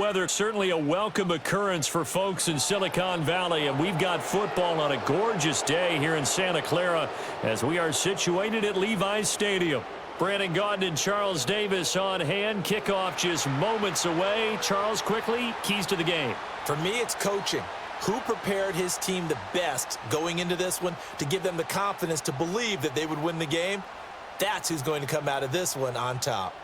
Weather certainly a welcome occurrence for folks in Silicon Valley, and we've got football on a gorgeous day here in Santa Clara as we are situated at Levi's Stadium. Brandon Gaudin and Charles Davis on hand. Kickoff just moments away. Charles, quickly, keys to the game. For me, it's coaching. Who prepared his team the best going into this one to give them the confidence to believe that they would win the game? That's who's going to come out of this one on top.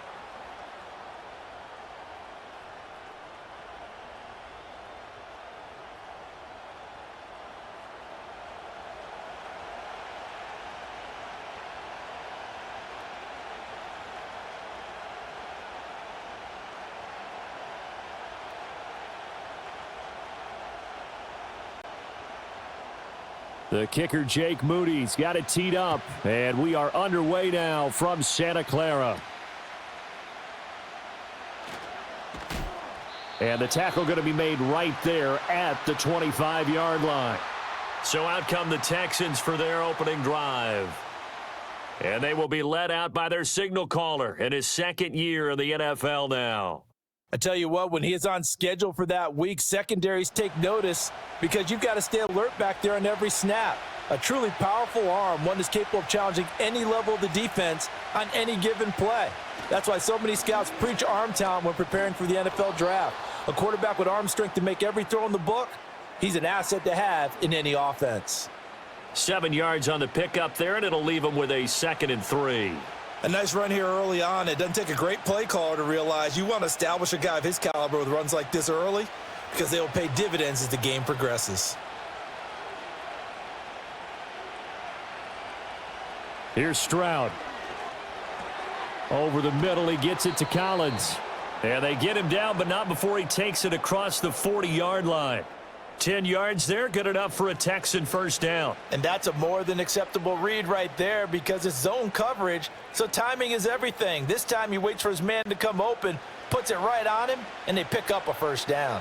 The kicker, Jake Moody's got it teed up, and we are underway now from Santa Clara. And the tackle going to be made right there at the 25-yard line. So out come the Texans for their opening drive. And they will be led out by their signal caller in his second year in the NFL now. I tell you what, when he is on schedule for that week, secondaries take notice because you've got to stay alert back there on every snap. A truly powerful arm, one that's capable of challenging any level of the defense on any given play. That's why so many scouts preach arm talent when preparing for the NFL draft. A quarterback with arm strength to make every throw in the book, he's an asset to have in any offense. 7 yards on the pickup there, and it'll leave him with a 2nd and 3. A nice run here early on. It doesn't take a great play caller to realize you want to establish a guy of his caliber with runs like this early because they will pay dividends as the game progresses. Here's Stroud. Over the middle, he gets it to Collins. And they get him down, but not before he takes it across the 40-yard line. 10 yards there, good enough for a Texan first down. And that's a more than acceptable read right there because it's zone coverage, so timing is everything. This time he waits for his man to come open, puts it right on him, and they pick up a first down.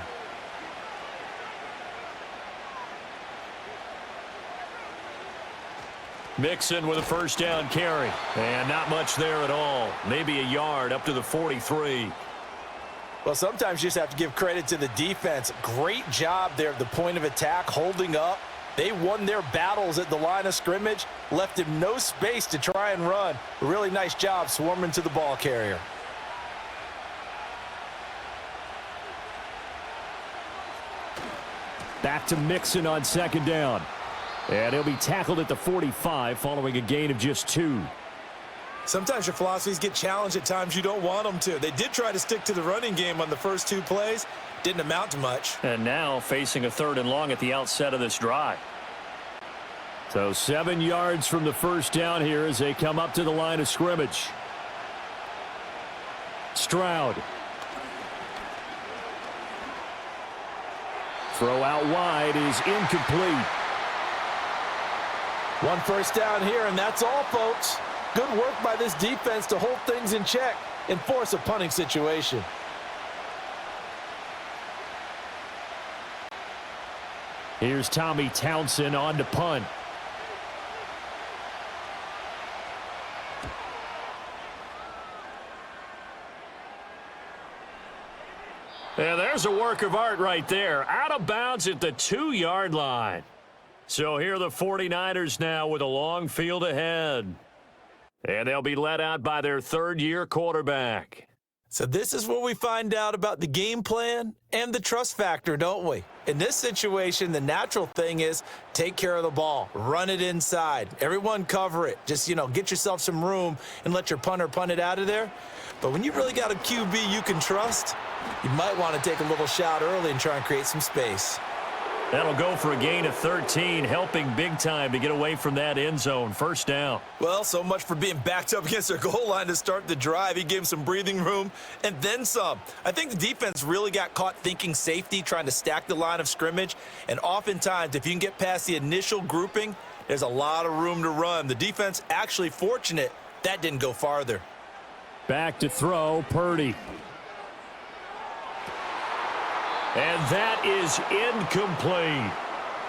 Mixon with a first down carry. And not much there at all. Maybe a yard up to the 43. Well, sometimes you just have to give credit to the defense. Great job there at the point of attack, holding up. They won their battles at the line of scrimmage, left him no space to try and run. A really nice job swarming to the ball carrier. Back to Mixon on second down. And he'll be tackled at the 45 following a gain of just 2. Sometimes your philosophies get challenged at times you don't want them to. They did try to stick to the running game on the first 2 plays. Didn't amount to much. And now facing a 3rd and long at the outset of this drive. So 7 yards from the first down here as they come up to the line of scrimmage. Stroud. Throw out wide is incomplete. 1 first down here, and that's all, folks. Good work by this defense to hold things in check and force a punting situation. Here's Tommy Townsend on to punt. And there's a work of art right there. Out of bounds at the 2-yard line. So here are the 49ers now with a long field ahead. And they'll be led out by their 3rd-year quarterback. So this is where we find out about the game plan and the trust factor, don't we? In this situation, the natural thing is take care of the ball, run it inside. Everyone cover it. Just, get yourself some room and let your punter punt it out of there. But when you really got a QB you can trust, you might want to take a little shot early and try and create some space. That'll go for a gain of 13, helping big time to get away from that end zone. First down. Well, so much for being backed up against their goal line to start the drive. He gave him some breathing room and then some. I think the defense really got caught thinking safety, trying to stack the line of scrimmage. And oftentimes, if you can get past the initial grouping, there's a lot of room to run. The defense actually fortunate that didn't go farther. Back to throw, Purdy. And that is incomplete.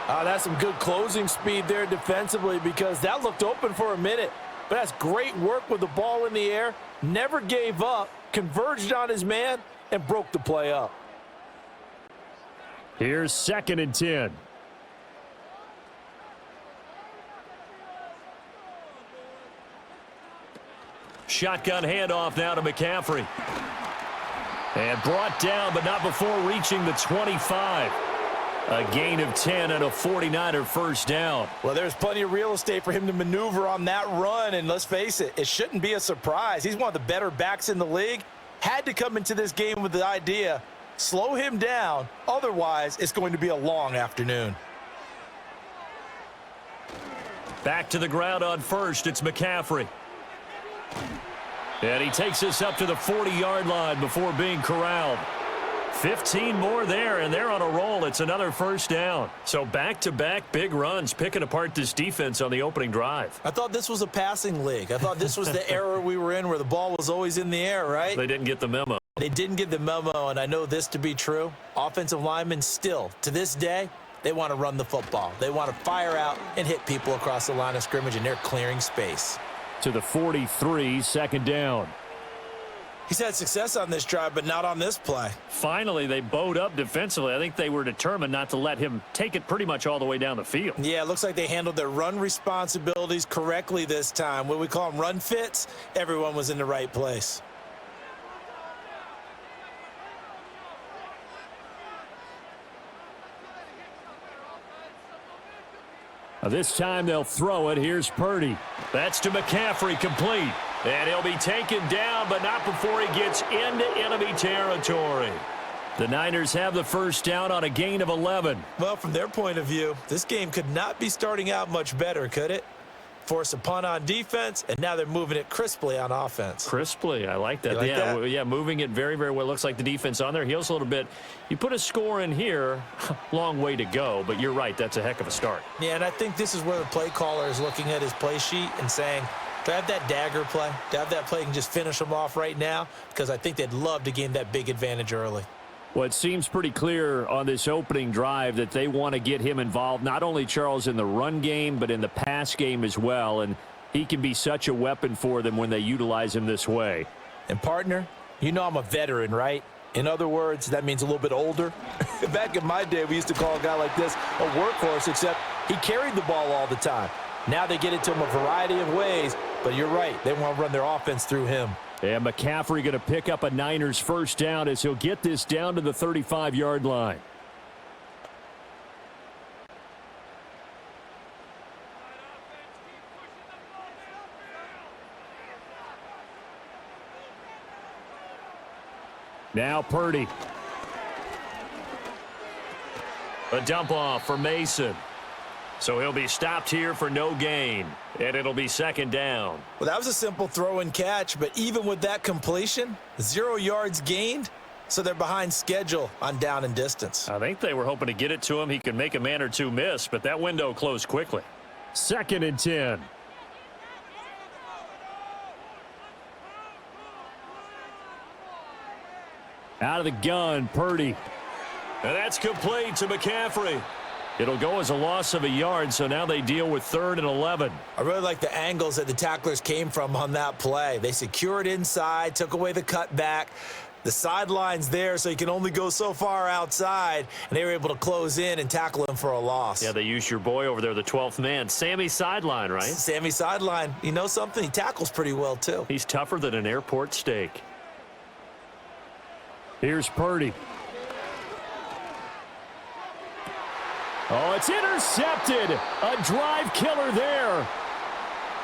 That's some good closing speed there defensively because that looked open for a minute. But that's great work with the ball in the air. Never gave up, converged on his man, and broke the play up. Here's 2nd and 10. Shotgun handoff now to McCaffrey. And brought down, but not before reaching the 25. A gain of 10 and a 49er first down. Well, there's plenty of real estate for him to maneuver on that run, and let's face it, it shouldn't be a surprise. He's one of the better backs in the league. Had to come into this game with the idea, slow him down, otherwise it's going to be a long afternoon. Back to the ground on first, it's McCaffrey. And he takes us up to the 40-yard line before being corralled. 15 more there, and they're on a roll. It's another first down. So back-to-back big runs, picking apart this defense on the opening drive. I thought this was a passing league. I thought this was the era we were in where the ball was always in the air, right? They didn't get the memo. They didn't get the memo, and I know this to be true. Offensive linemen still, to this day, they want to run the football. They want to fire out and hit people across the line of scrimmage, and they're clearing space. To the 43, 2nd down. He's had success on this drive, but not on this play. Finally, they bowed up defensively. I think they were determined not to let him take it pretty much all the way down the field. Yeah, it looks like they handled their run responsibilities correctly this time. What we call them run fits, everyone was in the right place. This time they'll throw it. Here's Purdy. That's to McCaffrey, complete. And he'll be taken down, but not before he gets into enemy territory. The Niners have the first down on a gain of 11. Well, from their point of view, this game could not be starting out much better, could it? Force a punt on defense, and now they're moving it crisply on offense. Crisply, I like that. Like yeah, that? Yeah, moving it very, very well. Looks like the defense on their heels a little bit. You put a score in here, long way to go, but you're right, that's a heck of a start. Yeah, and I think this is where the play caller is looking at his play sheet and saying, do I have that dagger play? Do I have that play and just finish them off right now? Because I think they'd love to gain that big advantage early. Well, it seems pretty clear on this opening drive that they want to get him involved, not only, Charles, in the run game, but in the pass game as well. And he can be such a weapon for them when they utilize him this way. And, partner, you know I'm a veteran, right? In other words, that means a little bit older. Back in my day, we used to call a guy like this a workhorse, except he carried the ball all the time. Now they get it to him a variety of ways, but you're right. They want to run their offense through him. And McCaffrey going to pick up a Niners first down as he'll get this down to the 35-yard line. Now Purdy. A dump off for Mason. So he'll be stopped here for no gain, and it'll be 2nd down. Well, that was a simple throw and catch, but even with that completion, 0 yards gained, so they're behind schedule on down and distance. I think they were hoping to get it to him. He could make a man or two miss, but that window closed quickly. 2nd and 10. Out of the gun, Purdy. And that's complete to McCaffrey. It'll go as a loss of a yard, so now they deal with 3rd and 11. I really like the angles that the tacklers came from on that play. They secured inside, took away the cutback. The sideline's there, so you can only go so far outside, and they were able to close in and tackle him for a loss. Yeah, they used your boy over there, the 12th man, Sammy Sideline, right? Sammy Sideline. You know something? He tackles pretty well, too. He's tougher than an airport steak. Here's Purdy. Oh, it's intercepted. A drive killer there.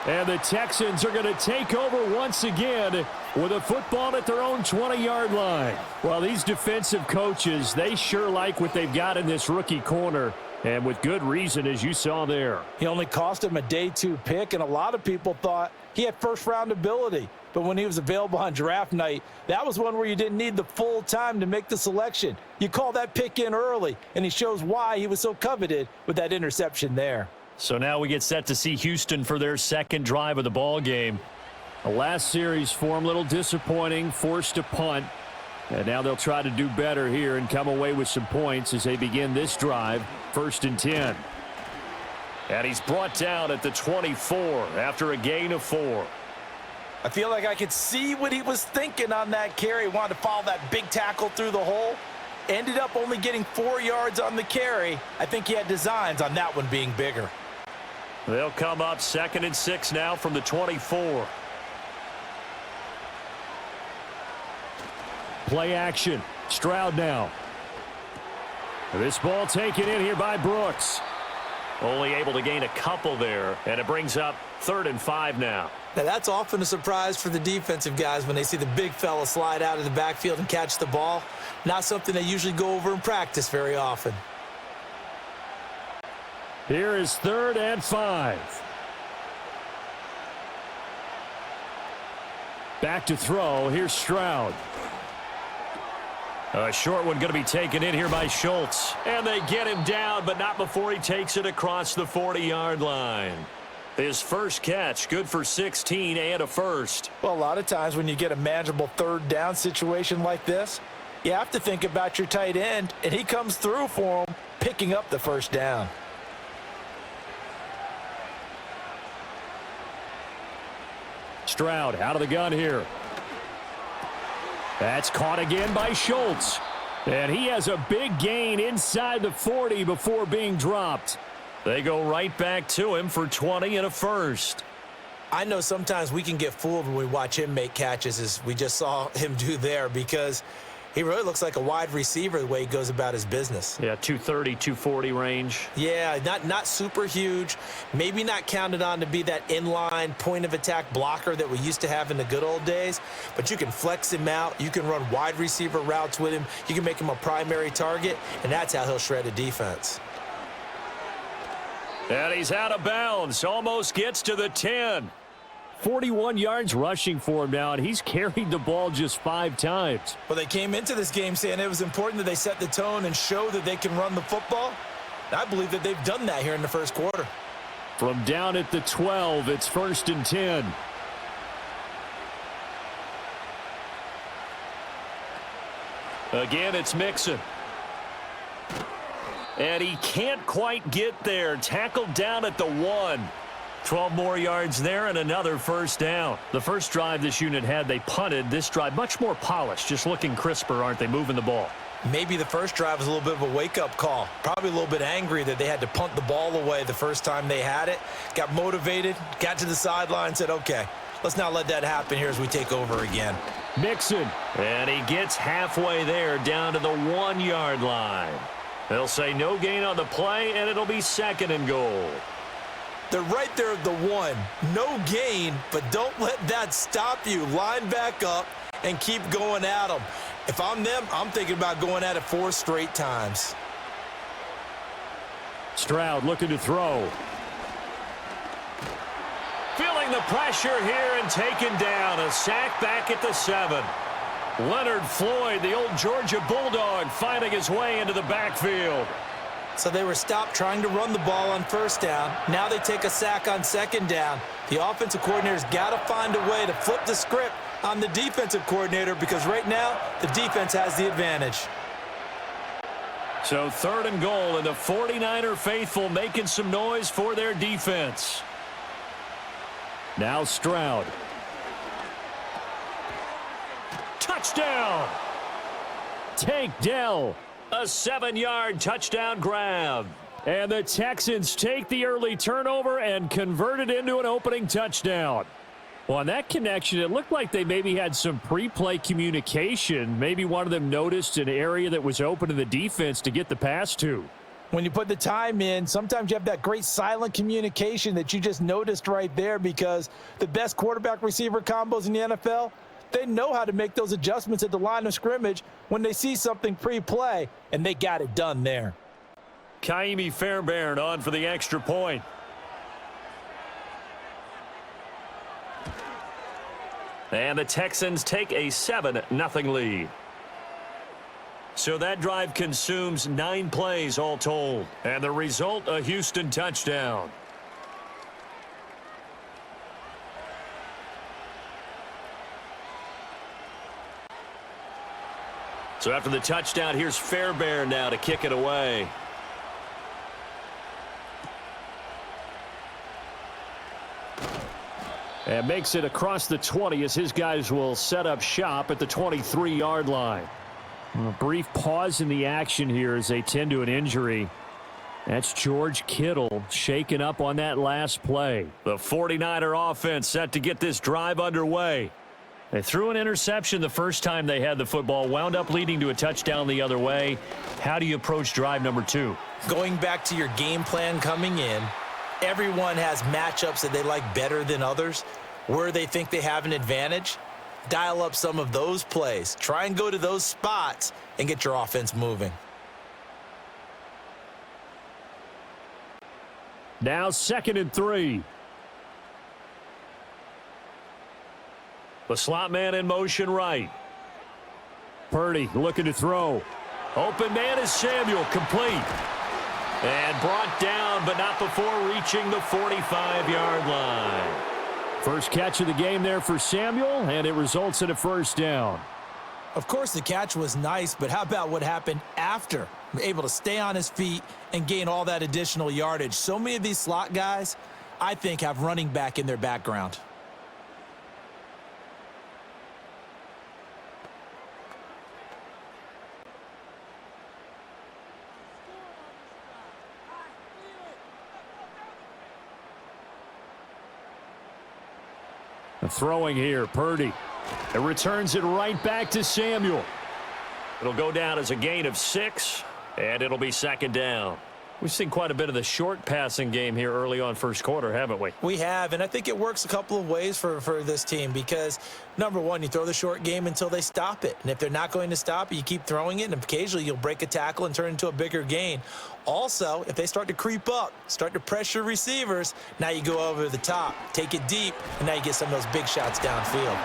And the Texans are going to take over once again with a football at their own 20-yard line. Well, these defensive coaches, they sure like what they've got in this rookie corner, and with good reason, as you saw there. He only cost him a day 2 pick, and a lot of people thought he had first-round ability. But when he was available on draft night, that was one where you didn't need the full time to make the selection. You call that pick in early, and he shows why he was so coveted with that interception there. So now we get set to see Houston for their 2nd drive of the ball game. The last series for them, a little disappointing, forced a punt. And now they'll try to do better here and come away with some points as they begin this drive, 1st and 10. And he's brought down at the 24 after a gain of 4. I feel like I could see what he was thinking on that carry. He wanted to follow that big tackle through the hole. Ended up only getting 4 yards on the carry. I think he had designs on that one being bigger. They'll come up 2nd and 6 now from the 24. Play action. Stroud now. This ball taken in here by Brooks. Only able to gain a couple there, and it brings up 3rd and 5 now. Now, that's often a surprise for the defensive guys when they see the big fella slide out of the backfield and catch the ball. Not something they usually go over in practice very often. Here is 3rd and 5. Back to throw. Here's Stroud. A short one going to be taken in here by Schultz. And they get him down, but not before he takes it across the 40-yard line. His first catch, good for 16 and a first. Well, a lot of times when you get a manageable 3rd down situation like this, you have to think about your tight end, and he comes through for him, picking up the first down. Stroud out of the gun here. That's caught again by Schultz. And he has a big gain inside the 40 before being dropped. They go right back to him for 20 and a first. I know sometimes we can get fooled when we watch him make catches, as we just saw him do there, because he really looks like a wide receiver the way he goes about his business. Yeah, 230, 240 range. Yeah, not super huge. Maybe not counted on to be that inline point-of-attack blocker that we used to have in the good old days. But you can flex him out. You can run wide receiver routes with him. You can make him a primary target, and that's how he'll shred a defense. And he's out of bounds. Almost gets to the 10. 41 yards rushing for him now, and he's carried the ball just 5 times. Well, they came into this game saying it was important that they set the tone and show that they can run the football. I believe that they've done that here in the first quarter. From down at the 12, it's 1st and 10. Again, it's Mixon. And he can't quite get there. Tackled down at the 1. 12 more yards there and another first down. The first drive this unit had, they punted. This drive, much more polished, just looking crisper, aren't they, moving the ball? Maybe the first drive was a little bit of a wake-up call. Probably a little bit angry that they had to punt the ball away the first time they had it. Got motivated, got to the sideline, said, okay, let's not let that happen here as we take over again. Mixon, and he gets halfway there down to the 1-yard line. They'll say no gain on the play, and it'll be 2nd and goal. They're right there at the 1. No gain, but don't let that stop you. Line back up and keep going at them. If I'm them, I'm thinking about going at it 4 straight times. Stroud looking to throw. Feeling the pressure here and taken down. A sack back at the 7. Leonard Floyd, the old Georgia Bulldog, finding his way into the backfield. So they were stopped trying to run the ball on first down. Now they take a sack on second down. The offensive coordinator's got to find a way to flip the script on the defensive coordinator, because right now the defense has the advantage. So 3rd and goal, and the 49er faithful making some noise for their defense. Now Stroud. Touchdown! Tank Dell. A 7-yard touchdown grab. And the Texans take the early turnover and convert it into an opening touchdown. Well, on that connection, it looked like they maybe had some pre-play communication. Maybe one of them noticed an area that was open to the defense to get the pass to. When you put the time in, sometimes you have that great silent communication that you just noticed right there, because the best quarterback-receiver combos in the NFL, they know how to make those adjustments at the line of scrimmage when they see something pre-play, and they got it done there. Kaimi Fairbairn on for the extra point. And the Texans take a 7-0 lead. So that drive consumes 9 plays all told. And the result, a Houston touchdown. So after the touchdown, here's Fairbairn now to kick it away. And makes it across the 20 as his guys will set up shop at the 23-yard line. A brief pause in the action here as they tend to an injury. That's George Kittle shaken up on that last play. The 49er offense set to get this drive underway. They threw an interception the first time they had the football, wound up leading to a touchdown the other way. How do you approach drive number 2? Going back to your game plan coming in, everyone has matchups that they like better than others. Where they think they have an advantage, dial up some of those plays. Try and go to those spots and get your offense moving. Now 2nd and 3. The slot man in motion right. Purdy looking to throw. Open man is Samuel, complete. And brought down, but not before reaching the 45-yard line. First catch of the game there for Samuel, and it results in a first down. Of course, the catch was nice, but how about what happened after? Able to stay on his feet and gain all that additional yardage. So many of these slot guys, I think, have running back in their background. Throwing here, Purdy. It returns it right back to Samuel. It'll go down as a gain of 6, and it'll be 2nd down. We've seen quite a bit of the short passing game here early on first quarter, haven't we? We have, and I think it works a couple of ways for this team because, number one, you throw the short game until they stop it. And if they're not going to stop it, you keep throwing it, and occasionally you'll break a tackle and turn it into a bigger gain. Also, if they start to creep up, start to pressure receivers, now you go over the top, take it deep, and now you get some of those big shots downfield.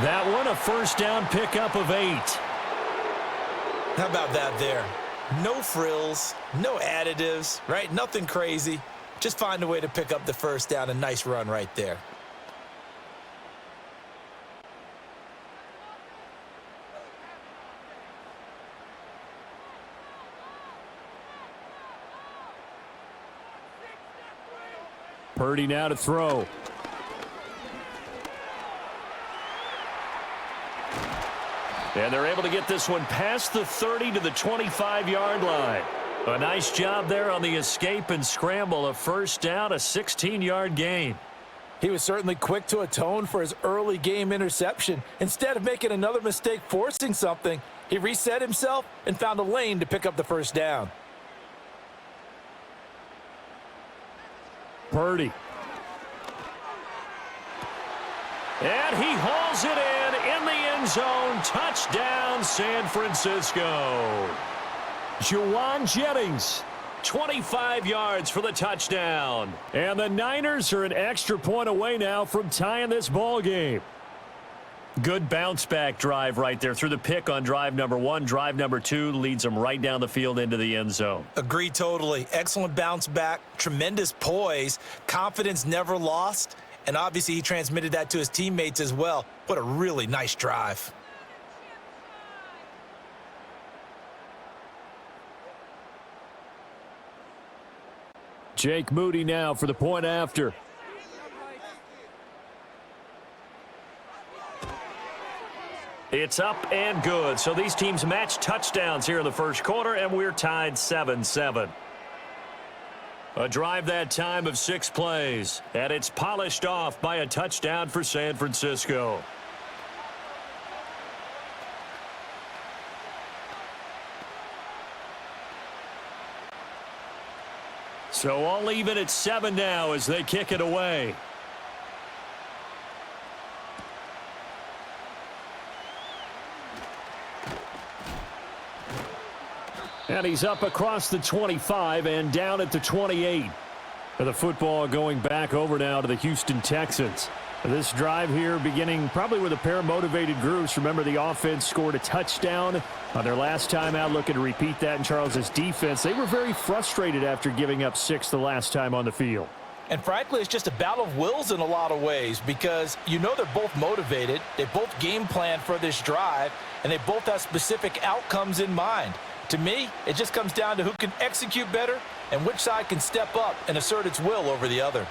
That one, a first down pickup of 8. How about that there? No frills, no additives, right? Nothing crazy. Just find a way to pick up the first down. A nice run right there. Purdy now to throw. And they're able to get this one past the 30 to the 25-yard line. A nice job there on the escape and scramble. A first down, a 16-yard gain. He was certainly quick to atone for his early game interception. Instead of making another mistake forcing something, he reset himself and found a lane to pick up the first down. Purdy. And he hauls it in the end zone. Touchdown, San Francisco. Juwan Jennings, 25 yards for the touchdown. And the Niners are an extra point away now from tying this ball game. Good bounce-back drive right there through the pick on drive number 1. Drive number 2 leads them right down the field into the end zone. Agree totally. Excellent bounce back, tremendous poise, confidence never lost, and obviously he transmitted that to his teammates as well. What a really nice drive. Jake Moody now for the point after. It's up and good. So these teams match touchdowns here in the first quarter, and we're tied 7-7. A drive that time of 6 plays, and it's polished off by a touchdown for San Francisco. So all even at 7 now as they kick it away. And he's up across the 25 and down at the 28. The football going back over now to the Houston Texans. This drive here beginning probably with a pair of motivated groups. Remember, the offense scored a touchdown on their last time out, looking to repeat that in Charles's defense. They were very frustrated after giving up 6 the last time on the field. And frankly, it's just a battle of wills in a lot of ways because you know they're both motivated. They both game plan for this drive, and they both have specific outcomes in mind. To me, it just comes down to who can execute better and which side can step up and assert its will over the other.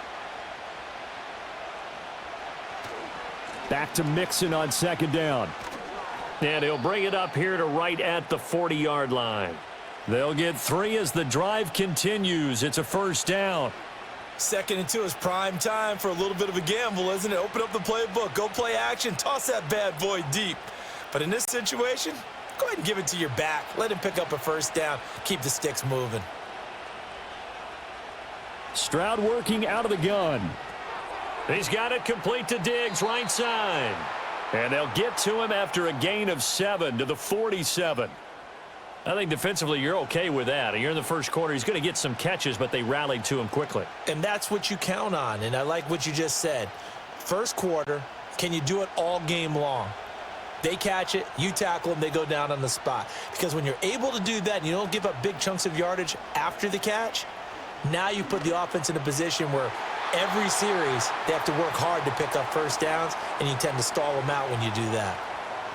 Back to Mixon on 2nd down. And he'll bring it up here to right at the 40-yard line. They'll get 3 as the drive continues. It's a first down. 2nd and 2 is prime time for a little bit of a gamble, isn't it? Open up the playbook, go play action, toss that bad boy deep. But in this situation, go ahead and give it to your back. Let him pick up a first down. Keep the sticks moving. Stroud working out of the gun. He's got it complete to Diggs, right side. And they'll get to him after a gain of 7 to the 47. I think defensively you're okay with that. You're in the first quarter. He's going to get some catches, but they rallied to him quickly. And that's what you count on, and I like what you just said. First quarter, can you do it all game long? They catch it, you tackle them, they go down on the spot. Because when you're able to do that and you don't give up big chunks of yardage after the catch, now you put the offense in a position where every series they have to work hard to pick up first downs, and you tend to stall them out when you do that.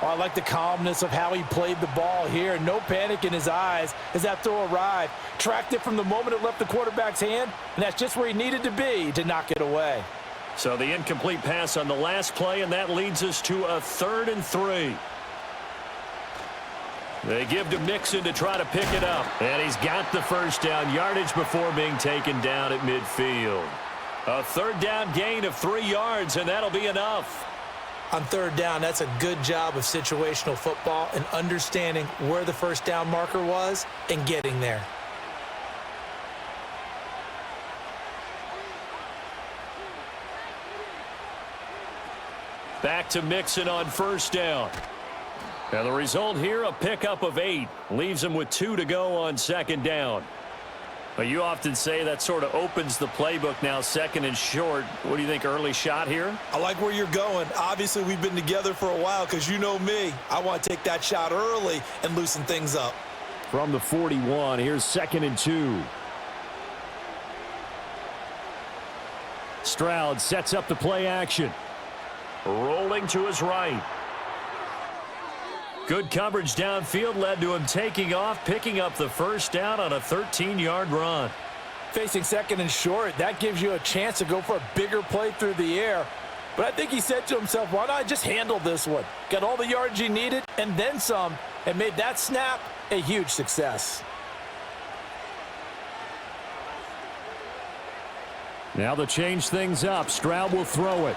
Oh, I like the calmness of how he played the ball here. No panic in his eyes as that throw arrived. Tracked it from the moment it left the quarterback's hand, and that's just where he needed to be to knock it away. So the incomplete pass on the last play, and that leads us to a 3rd and 3. They give to Mixon to try to pick it up. And he's got the first down yardage before being taken down at midfield. A 3rd down gain of 3 yards, and that'll be enough. On 3rd down, that's a good job of situational football and understanding where the first down marker was and getting there. Back to Mixon on first down. And the result here, a pickup of 8. Leaves him with 2 to go on 2nd down. But you often say that sort of opens the playbook now, 2nd and short. What do you think, early shot here? I like where you're going. Obviously, we've been together for a while because you know me. I want to take that shot early and loosen things up. From the 41, here's 2nd and 2. Stroud sets up the play action. Rolling to his right. Good coverage downfield led to him taking off, picking up the first down on a 13-yard run. Facing 2nd and short, that gives you a chance to go for a bigger play through the air. But I think he said to himself, why not just handle this one? Got all the yards he needed and then some, and made that snap a huge success. Now to change things up, Stroud will throw it.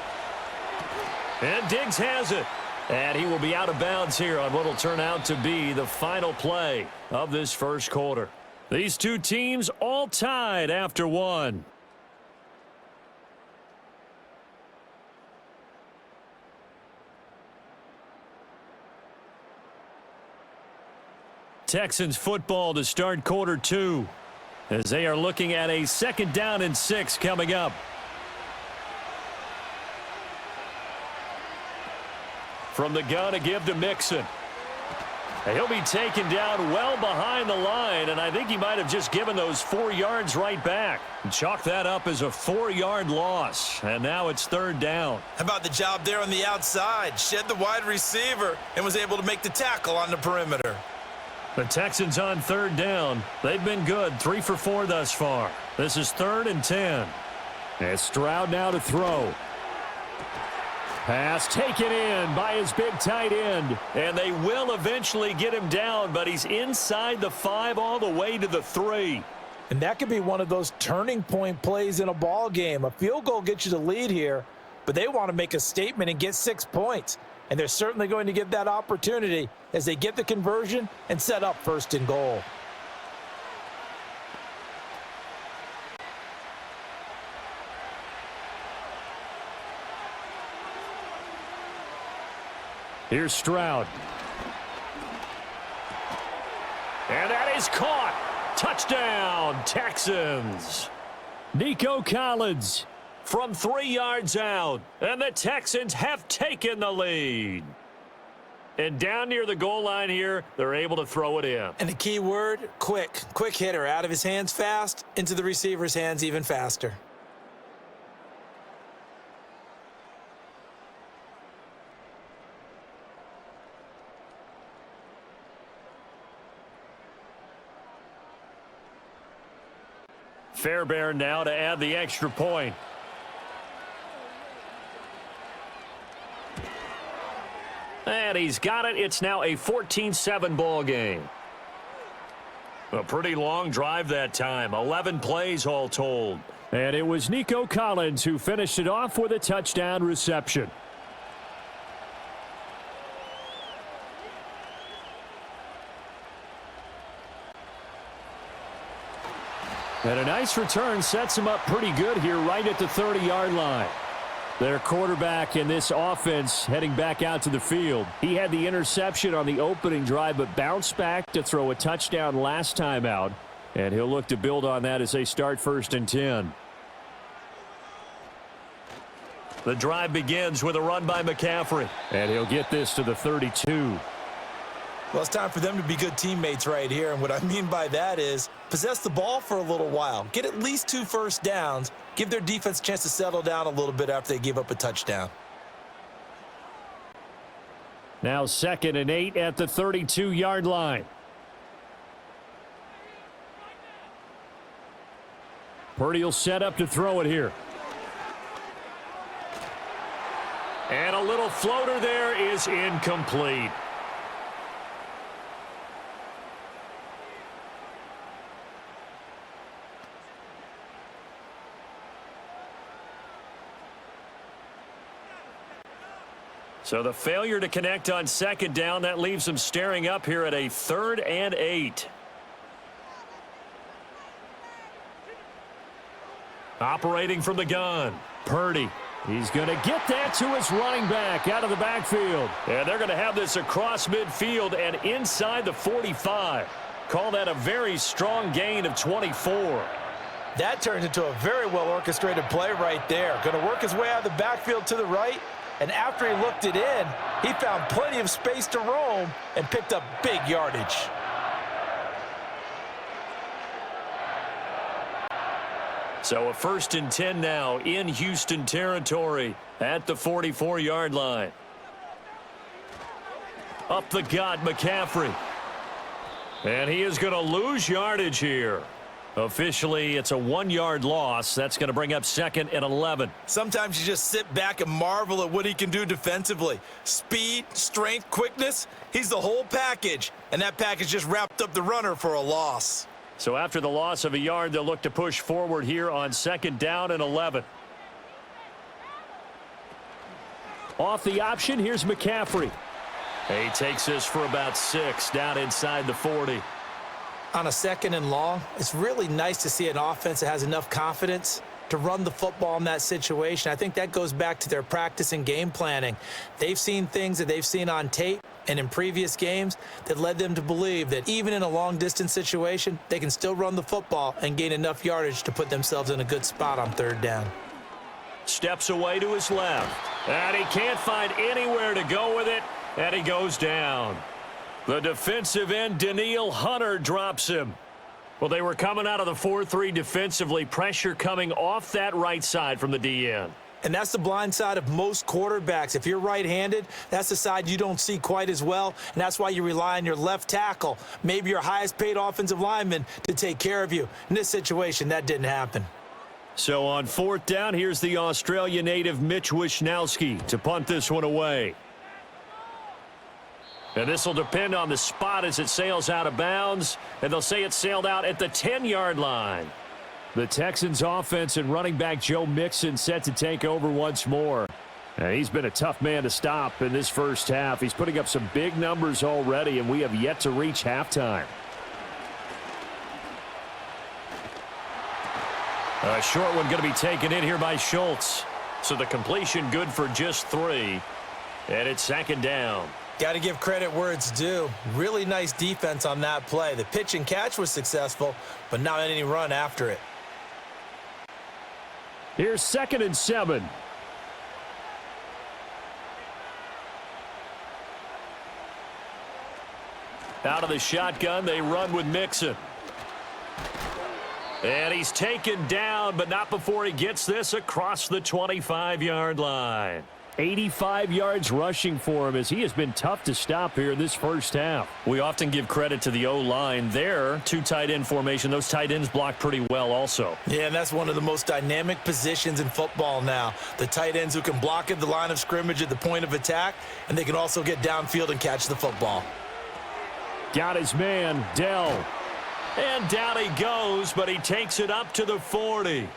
And Diggs has it. And he will be out of bounds here on what will turn out to be the final play of this first quarter. These two teams all tied after 1. Texans football to start quarter 2 as they are looking at a 2nd down and 6 coming up. From the gun, a give to Mixon. And he'll be taken down well behind the line, and I think he might have just given those 4 yards right back. And chalk that up as a 4-yard loss, and now it's 3rd down. How about the job there on the outside? Shed the wide receiver and was able to make the tackle on the perimeter. The Texans on 3rd down. They've been good, 3 for 4 thus far. This is 3rd and 10. And Stroud now to throw. Pass taken in by his big tight end. And they will eventually get him down, but he's inside the 5 all the way to the 3. And that could be one of those turning point plays in a ball game. A field goal gets you the lead here, but they want to make a statement and get 6 points. And they're certainly going to get that opportunity as they get the conversion and set up 1st and goal. Here's Stroud. And that is caught. Touchdown, Texans. Nico Collins from 3 yards out. And the Texans have taken the lead. And down near the goal line here, they're able to throw it in. And the key word, quick. Quick hitter. Out of his hands fast, into the receiver's hands even faster. Fairbairn now to add the extra point. And And he's got it. It's now a 14-7 ball game. A pretty long drive that time. 11 plays all told. And it was Nico Collins who finished it off with a touchdown reception. And a nice return sets him up pretty good here right at the 30-yard line. Their quarterback in this offense heading back out to the field. He had the interception on the opening drive, but bounced back to throw a touchdown last time out. And he'll look to build on that as they start 1st and 10. The drive begins with a run by McCaffrey. And he'll get this to the 32. Well, it's time for them to be good teammates right here. And what I mean by that is possess the ball for a little while. Get at least 2 first downs. Give their defense a chance to settle down a little bit after they give up a touchdown. Now 2nd and 8 at the 32-yard line. Purdy will set up to throw it here. And a little floater there is incomplete. So the failure to connect on 2nd down, that leaves them staring up here at a 3rd and 8. Operating from the gun, Purdy. He's going to get that to his running back out of the backfield. And they're going to have this across midfield and inside the 45. Call that a very strong gain of 24. That turns into a very well-orchestrated play right there. Going to work his way out of the backfield to the right. And after he looked it in, he found plenty of space to roam and picked up big yardage. So a 1st and 10 now in Houston territory at the 44-yard line. Up the gut, McCaffrey. And he is going to lose yardage here. Officially, it's a 1-yard loss. That's going to bring up 2nd and 11. Sometimes you just sit back and marvel at what he can do defensively. Speed, strength, quickness, he's the whole package. And that package just wrapped up the runner for a loss. So after the loss of a yard, they'll look to push forward here on 2nd down and 11. Off the option, here's McCaffrey. He takes this for about 6 down inside the 40. On a 2nd and long, it's really nice to see an offense that has enough confidence to run the football in that situation. I think that goes back to their practice and game planning. They've seen things that they've seen on tape and in previous games that led them to believe that even in a long-distance situation, they can still run the football and gain enough yardage to put themselves in a good spot on 3rd down. Steps away to his left. And he can't find anywhere to go with it, and he goes down. The defensive end, Danielle Hunter, drops him. Well, they were coming out of the 4-3 defensively. Pressure coming off that right side from the DN. And that's the blind side of most quarterbacks. If you're right-handed, that's the side you don't see quite as well, and that's why you rely on your left tackle, maybe your highest-paid offensive lineman, to take care of you. In this situation, that didn't happen. So on 4th down, here's the Australia native Mitch Wishnowski to punt this one away. And this will depend on the spot as it sails out of bounds. And they'll say it sailed out at the 10-yard line. The Texans offense and running back Joe Mixon set to take over once more. And he's been a tough man to stop in this first half. He's putting up some big numbers already, and we have yet to reach halftime. A short one going to be taken in here by Schultz. So the completion good for just 3. And it's 2nd down. Got to give credit where it's due. Really nice defense on that play. The pitch and catch was successful, but not any run after it. Here's 2nd and 7. Out of the shotgun, they run with Mixon. And he's taken down, but not before he gets this across the 25-yard line. 85 yards rushing for him as he has been tough to stop here in this first half. We often give credit to the O-line there. 2 tight end formation. Those tight ends block pretty well also. Yeah, and that's one of the most dynamic positions in football now. The tight ends who can block at the line of scrimmage at the point of attack, and they can also get downfield and catch the football. Got his man, Dell. And down he goes, but he takes it up to the 40.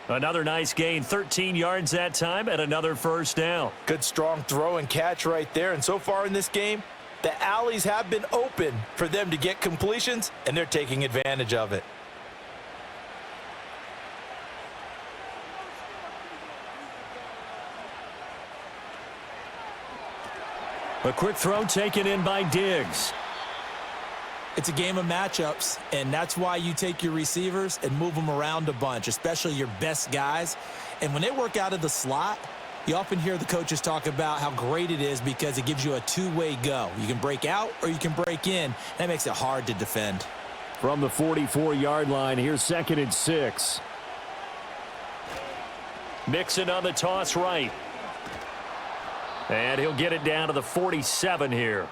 Another nice gain, 13 yards that time, and another first down. Good strong throw and catch right there. And so far in this game, the alleys have been open for them to get completions, and they're taking advantage of it. A quick throw taken in by Diggs. It's a game of matchups, and that's why you take your receivers and move them around a bunch, especially your best guys. And when they work out of the slot, you often hear the coaches talk about how great it is because it gives you a two-way go. You can break out or you can break in. That makes it hard to defend. From the 44-yard line, here's 2nd and 6. Mixon on the toss right. And he'll get it down to the 47 here.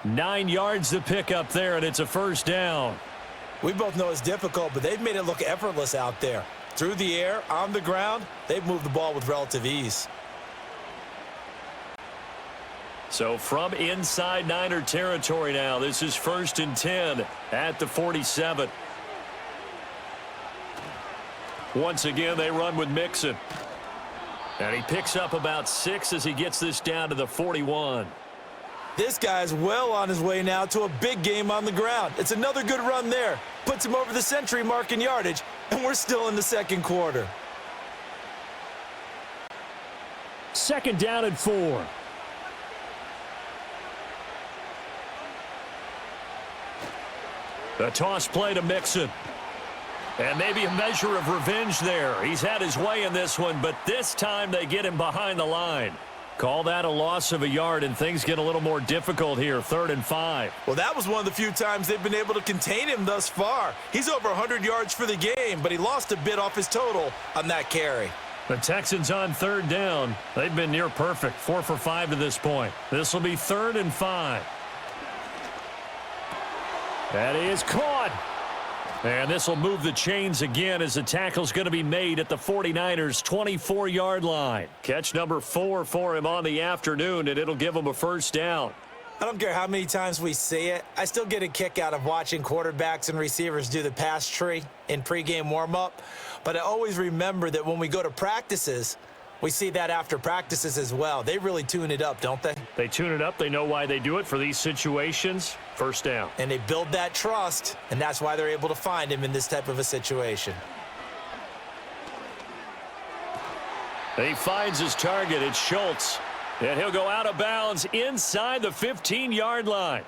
9 yards to pick up there, and it's a first down. We both know it's difficult, but they've made it look effortless out there. Through the air, on the ground, they've moved the ball with relative ease. So from inside Niner territory now, this is 1st and 10 at the 47. Once again, they run with Mixon. And he picks up about 6 as he gets this down to the 41. This guy's well on his way now to a big game on the ground. It's another good run there. Puts him over the century mark in yardage, and we're still in the second quarter. 2nd down and 4. The toss play to Mixon. And maybe a measure of revenge there. He's had his way in this one, but this time they get him behind the line. Call that a loss of a yard, and things get a little more difficult here. 3rd and 5. Well, that was one of the few times they've been able to contain him thus far. He's over 100 yards for the game, but he lost a bit off his total on that carry. The Texans on 3rd down. They've been near perfect, 4 for 5 to this point. This will be 3rd and 5. That is caught. And this will move the chains again as the tackle's going to be made at the 49ers' 24-yard line. Catch number 4 for him on the afternoon, and it'll give him a first down. I don't care how many times we see it. I still get a kick out of watching quarterbacks and receivers do the pass tree in pregame warm-up. But I always remember that when we go to practices, we see that after practices as well. They really tune it up, don't they? They tune it up. They know why they do it for these situations. First down. And they build that trust, and that's why they're able to find him in this type of a situation. He finds his target. It's Schultz. And he'll go out of bounds inside the 15-yard line.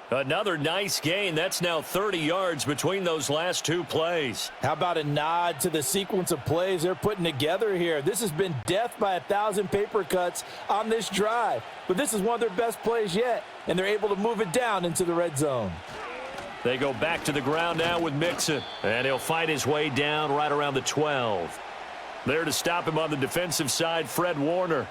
Another nice gain. That's now 30 yards between those last 2 plays. How about a nod to the sequence of plays they're putting together here? This has been death by 1,000 paper cuts on this drive. But this is one of their best plays yet, and they're able to move it down into the red zone. They go back to the ground now with Mixon. And he'll fight his way down right around the 12. There to stop him on the defensive side, Fred Warner.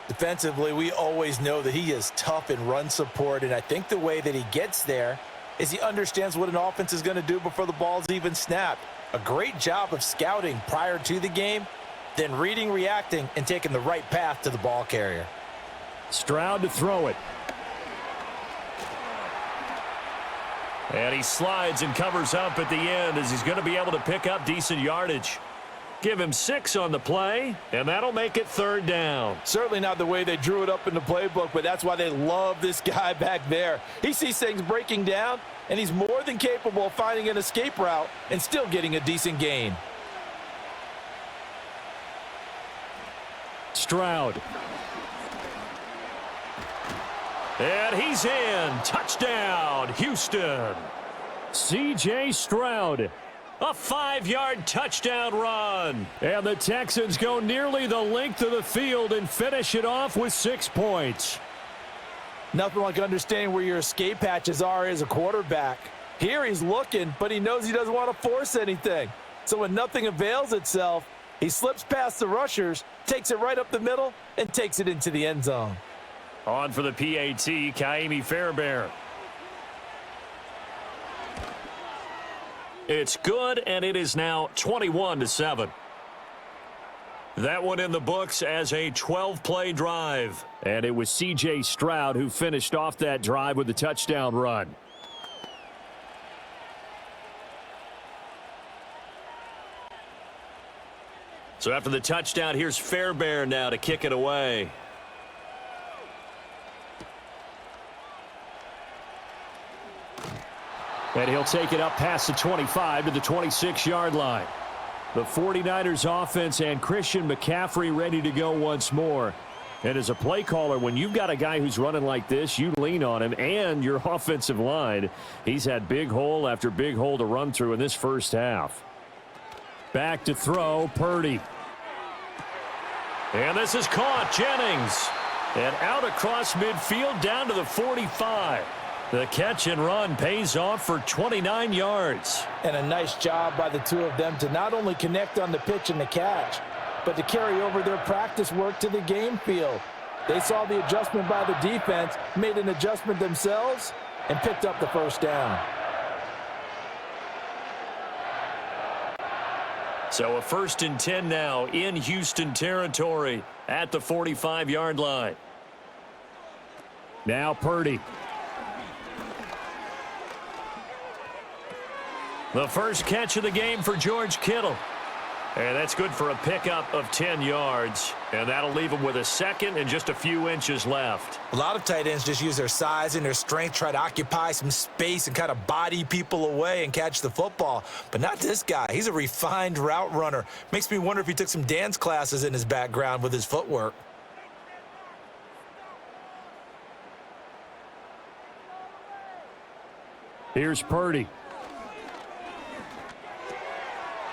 Defensively, we always know that he is tough in run support, and I think the way that he gets there is he understands what an offense is going to do before the ball's even snapped. A great job of scouting prior to the game, then reading, reacting, and taking the right path to the ball carrier. Stroud to throw it. And he slides and covers up at the end as he's going to be able to pick up decent yardage. Give him 6 on the play, and that'll make it 3rd down. Certainly not the way they drew it up in the playbook, but that's why they love this guy back there. He sees things breaking down, and he's more than capable of finding an escape route and still getting a decent gain. Stroud. And he's in. Touchdown, Houston. C.J. Stroud. A 5-yard touchdown run. And the Texans go nearly the length of the field and finish it off with 6 points. Nothing like understanding where your escape hatches are as a quarterback. Here he's looking, but he knows he doesn't want to force anything. So when nothing avails itself, He slips past the rushers, takes it right up the middle, and takes it into the end zone. On for the PAT, Kaimi Fairbairn. It's good, and it is now 21-7. That one in the books as a 12-play drive. And it was C.J. Stroud who finished off that drive with the touchdown run. So after the touchdown, here's Fairbairn now to kick it away. And he'll take it up past the 25 to the 26-yard line. The 49ers offense and Christian McCaffrey ready to go once more. And as a play caller, when you've got a guy who's running like this, you lean on him and your offensive line. He's had big hole after big hole to run through in this first half. Back to throw, Purdy. And this is caught, Jennings. And out across midfield down to the 45. The catch and run pays off for 29 yards. And a nice job by the two of them to not only connect on the pitch and the catch, but to carry over their practice work to the game field. They saw the adjustment by the defense, made an adjustment themselves, and picked up the first down. So a 1st and 10 now in Houston territory at the 45-yard line. Now Purdy. The first catch of the game for George Kittle. And that's good for a pickup of 10 yards. And that'll leave him with a second and just a few inches left. A lot of tight ends just use their size and their strength, try to occupy some space and kind of body people away and catch the football. But not this guy. He's a refined route runner. Makes me wonder if he took some dance classes in his background with his footwork. Here's Purdy.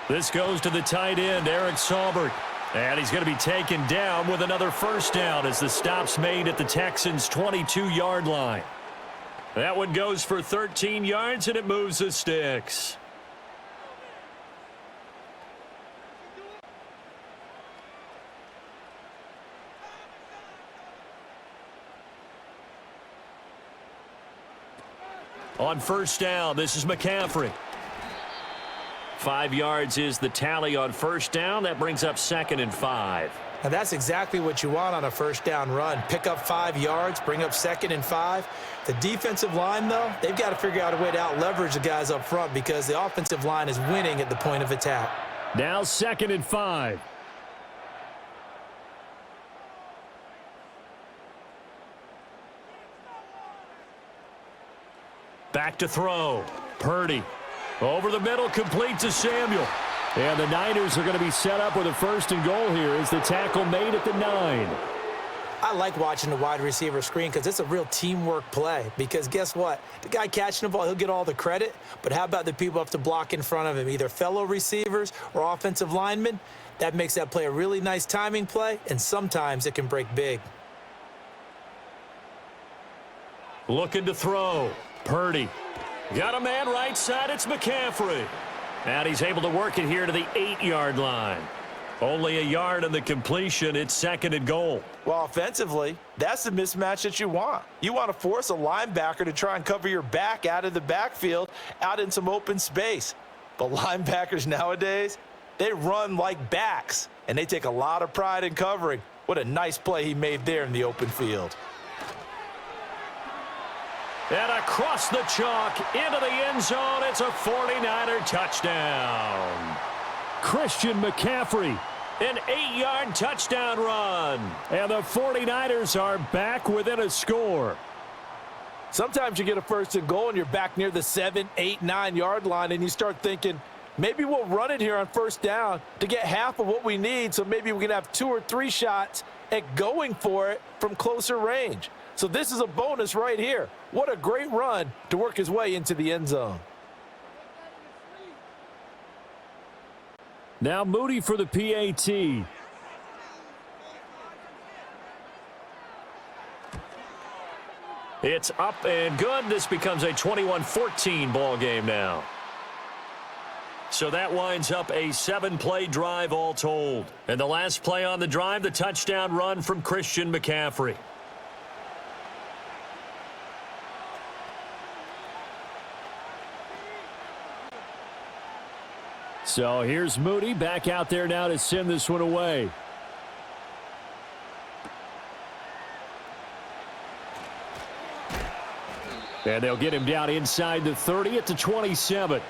This goes to the tight end, Eric Saubert. And he's going to be taken down with another first down as the stop's made at the Texans' 22-yard line. That one goes for 13 yards, and it moves the sticks. On first down, this is McCaffrey. 5 yards is the tally on first down. That brings up 2nd and 5. And that's exactly what you want on a first down run. Pick up 5 yards, bring up 2nd and 5. The defensive line, though, they've got to figure out a way to out-leverage the guys up front because the offensive line is winning at the point of attack. Now 2nd and 5. Back to throw. Purdy. Over the middle, complete to Samuel. And the Niners are going to be set up with a 1st and goal here as the tackle made at the 9. I like watching the wide receiver screen because it's a real teamwork play. Because guess what? The guy catching the ball, he'll get all the credit. But how about the people who have to block in front of him, either fellow receivers or offensive linemen? That makes that play a really nice timing play, and sometimes it can break big. Looking to throw. Purdy. Got a man right side. It's McCaffrey. And he's able to work it here to the 8-yard line. Only a yard on the completion. It's 2nd and goal. Well, offensively, that's the mismatch that you want. You want to force a linebacker to try and cover your back out of the backfield, out in some open space. But linebackers nowadays, they run like backs, and they take a lot of pride in covering. What a nice play he made there in the open field. And across the chalk into the end zone. It's a 49er touchdown. Christian McCaffrey. An 8-yard touchdown run. And the 49ers are back within a score. Sometimes you get a 1st and goal and you're back near the 7, 8, 9-yard line, and you start thinking, maybe we'll run it here on 1st down to get half of what we need, so maybe we can have 2 or 3 shots at going for it from closer range. So this is a bonus right here. What a great run to work his way into the end zone. Now Moody for the PAT. It's up and good. This becomes a 21-14 ball game now. So that winds up a 7-play drive all told. And the last play on the drive, the touchdown run from Christian McCaffrey. So here's Moody back out there now to send this one away. And they'll get him down inside the 30 at the 27.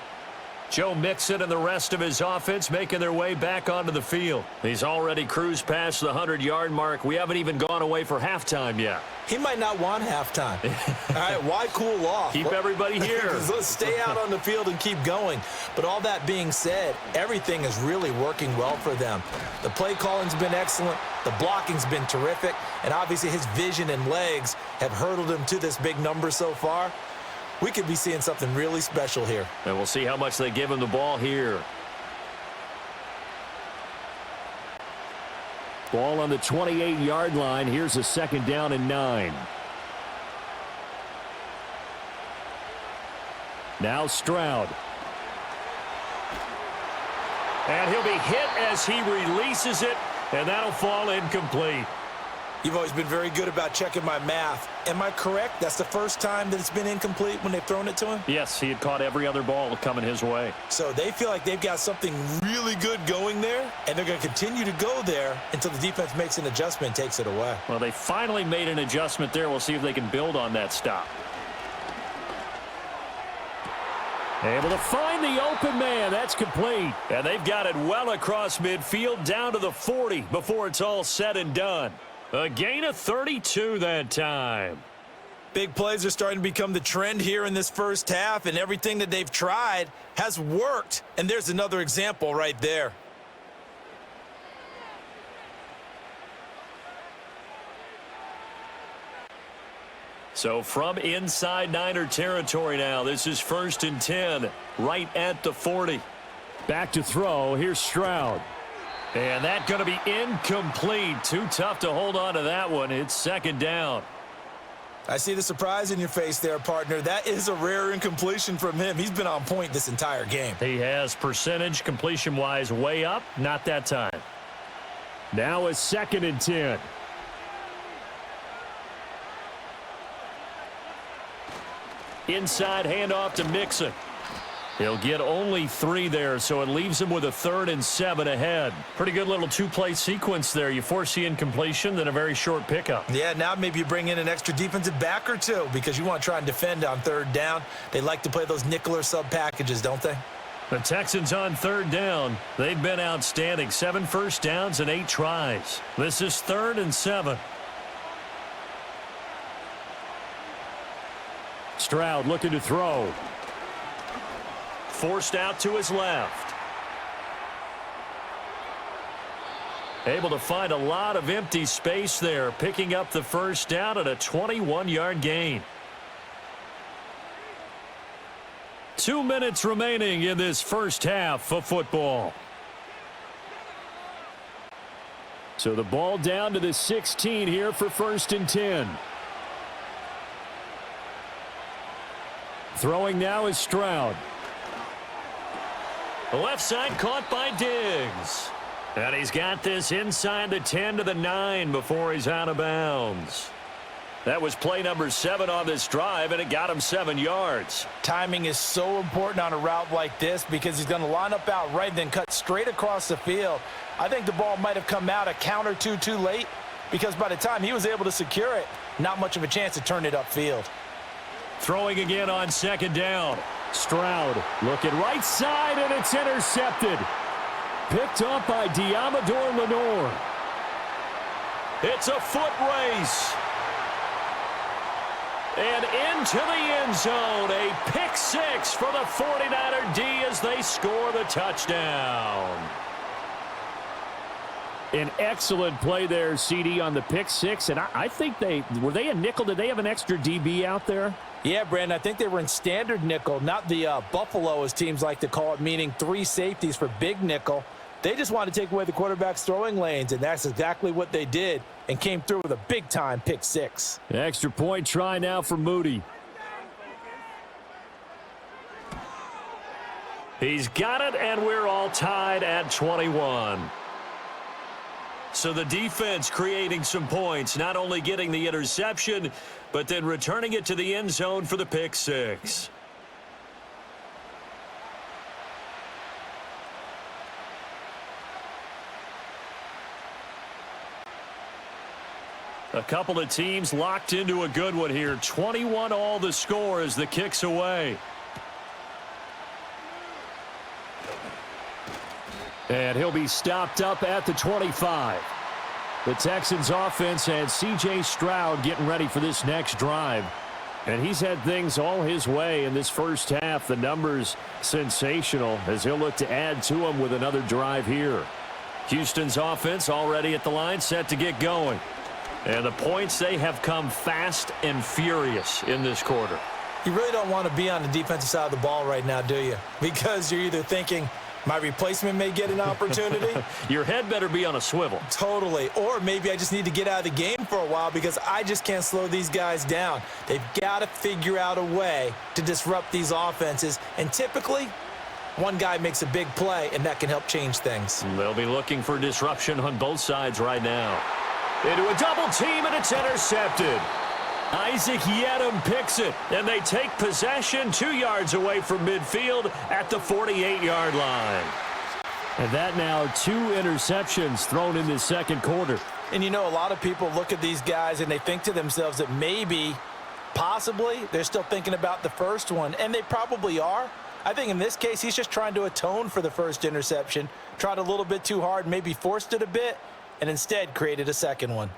Joe Mixon and the rest of his offense making their way back onto the field. He's already cruised past the 100-yard mark. We haven't even gone away for halftime yet. He might not want halftime. All right, why cool off? Keep everybody here. Let's stay out on the field and keep going. But all that being said, everything is really working well for them. The play calling's been excellent. The blocking's been terrific. And obviously his vision and legs have hurdled him to this big number so far. We could be seeing something really special here. And we'll see how much they give him the ball here. Ball on the 28-yard line. Here's a 2nd down and 9. Now Stroud. And he'll be hit as he releases it, and that'll fall incomplete. You've always been very good about checking my math. Am I correct? That's the first time that it's been incomplete when they've thrown it to him? Yes, he had caught every other ball coming his way. So they feel like they've got something really good going there, and they're going to continue to go there until the defense makes an adjustment and takes it away. Well, they finally made an adjustment there. We'll see if they can build on that stop. Able to find the open man. That's complete. And they've got it well across midfield down to the 40 before it's all said and done. A gain of 32 that time. Big plays are starting to become the trend here in this first half, and everything that they've tried has worked. And there's another example right there. So from inside Niner territory now, this is 1st and 10, right at the 40. Back to throw. Here's Stroud. And that's going to be incomplete. Too tough to hold on to that one. It's 2nd down. I see the surprise in your face there, partner. That is a rare incompletion from him. He's been on point this entire game. He has percentage completion-wise way up. Not that time. Now a 2nd and 10. Inside handoff to Mixon. He'll get only 3 there, so it leaves him with a 3rd and 7 ahead. Pretty good little 2-play sequence there. You force the incompletion, then a very short pickup. Yeah, now maybe you bring in an extra defensive back or two because you want to try and defend on 3rd down. They like to play those nickel or sub packages, don't they? The Texans on 3rd down. They've been outstanding. 7 first downs and 8 tries. This is 3rd and 7. Stroud looking to throw. Forced out to his left. Able to find a lot of empty space there, picking up the 1st down at a 21-yard gain. 2 minutes remaining in this first half of football. So the ball down to the 16 here for 1st and 10. Throwing now is Stroud. The left side caught by Diggs. And he's got this inside the 10 to the 9 before he's out of bounds. That was play number 7 on this drive, and it got him 7 yards. Timing is so important on a route like this because he's going to line up out right, then cut straight across the field. I think the ball might have come out a count or two too late because by the time he was able to secure it, not much of a chance to turn it upfield. Throwing again on 2nd down. Stroud looking right side, and it's intercepted. Picked up by Diamador Lenore. It's a foot race. And into the end zone. A pick 6 for the 49er D as they score the touchdown. An excellent play there, CD, on the pick 6. And I think were they a nickel? Did they have an extra DB out there? Yeah, Brandon, I think they were in standard nickel, not the Buffalo, as teams like to call it, meaning 3 safeties for big nickel. They just wanted to take away the quarterback's throwing lanes, and that's exactly what they did and came through with a big-time pick 6. An extra point try now for Moody. He's got it, and we're all tied at 21. So the defense creating some points, not only getting the interception, but then returning it to the end zone for the pick six. A couple of teams locked into a good one here. 21 all the score as the kick's away. And he'll be stopped up at the 25. The Texans offense and C.J. Stroud getting ready for this next drive. And he's had things all his way in this first half. The numbers sensational as he'll look to add to them with another drive here. Houston's offense already at the line, set to get going. And the points, they have come fast and furious in this quarter. You really don't want to be on the defensive side of the ball right now, do you? Because you're either thinking, my replacement may get an opportunity. Your head better be on a swivel. Totally. Or maybe I just need to get out of the game for a while because I just can't slow these guys down. They've got to figure out a way to disrupt these offenses. And typically, one guy makes a big play, and that can help change things. They'll be looking for disruption on both sides right now. Into a double team, and it's intercepted. Isaac Yedem picks it, and they take possession 2 yards away from midfield at the 48-yard line. And that now 2 interceptions thrown in this second quarter. And you know, a lot of people look at these guys and they think to themselves that maybe, possibly, they're still thinking about the first one, and they probably are. I think in this case, he's just trying to atone for the first interception, tried a little bit too hard, maybe forced it a bit, and instead created a second one.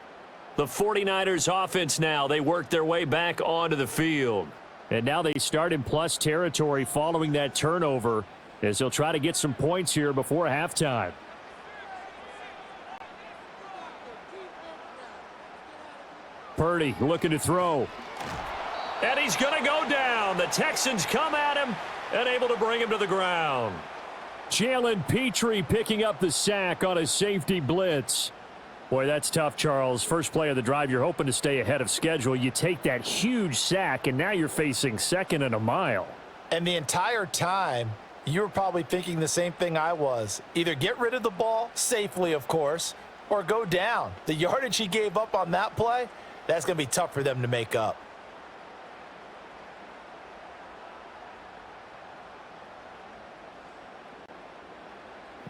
The 49ers offense now, they work their way back onto the field. And now they start in plus territory following that turnover as they'll try to get some points here before halftime. Purdy looking to throw. And he's going to go down. The Texans come at him and able to bring him to the ground. Jalen Petrie picking up the sack on a safety blitz. Boy, that's tough, Charles. First play of the drive, you're hoping to stay ahead of schedule. You take that huge sack, and now you're facing second and a mile. And the entire time, you were probably thinking the same thing I was. Either get rid of the ball, safely, of course, or go down. The yardage he gave up on that play, that's going to be tough for them to make up.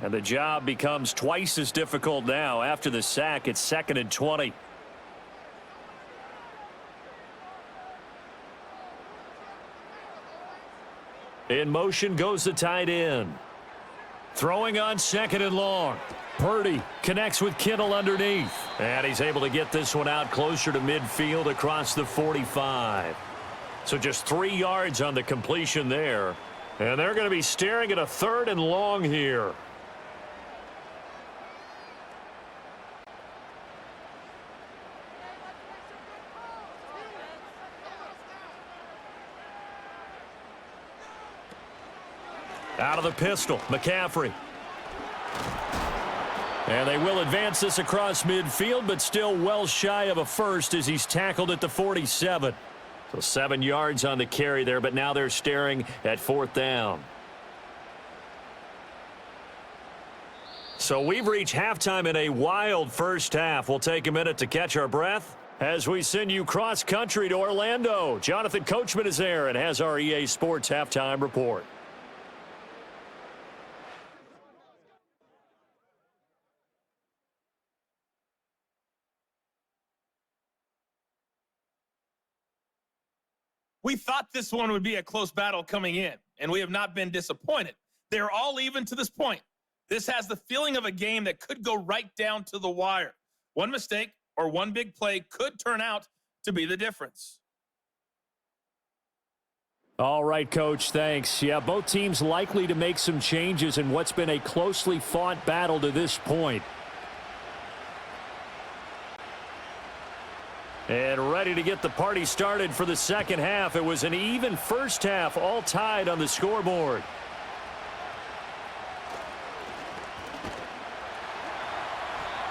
And the job becomes twice as difficult now. After the sack, it's 2nd and 20. In motion goes the tight end. Throwing on 2nd and long. Purdy connects with Kittle underneath. And he's able to get this one out closer to midfield across the 45. So just 3 yards on the completion there. And they're going to be staring at a 3rd and long here. Out of the pistol, McCaffrey. And they will advance this across midfield, but still well shy of a first as he's tackled at the 47. So 7 yards on the carry there, but now they're staring at 4th down. So we've reached halftime in a wild first half. We'll take a minute to catch our breath as we send you cross country to Orlando. Jonathan Coachman is there and has our EA Sports halftime report. We thought this one would be a close battle coming in, and we have not been disappointed. They're all even to this point. This has the feeling of a game that could go right down to the wire. One mistake or one big play could turn out to be the difference. All right, Coach, thanks. Yeah, both teams likely to make some changes in what's been a closely fought battle to this point. And ready to get the party started for the second half. It was an even first half, all tied on the scoreboard.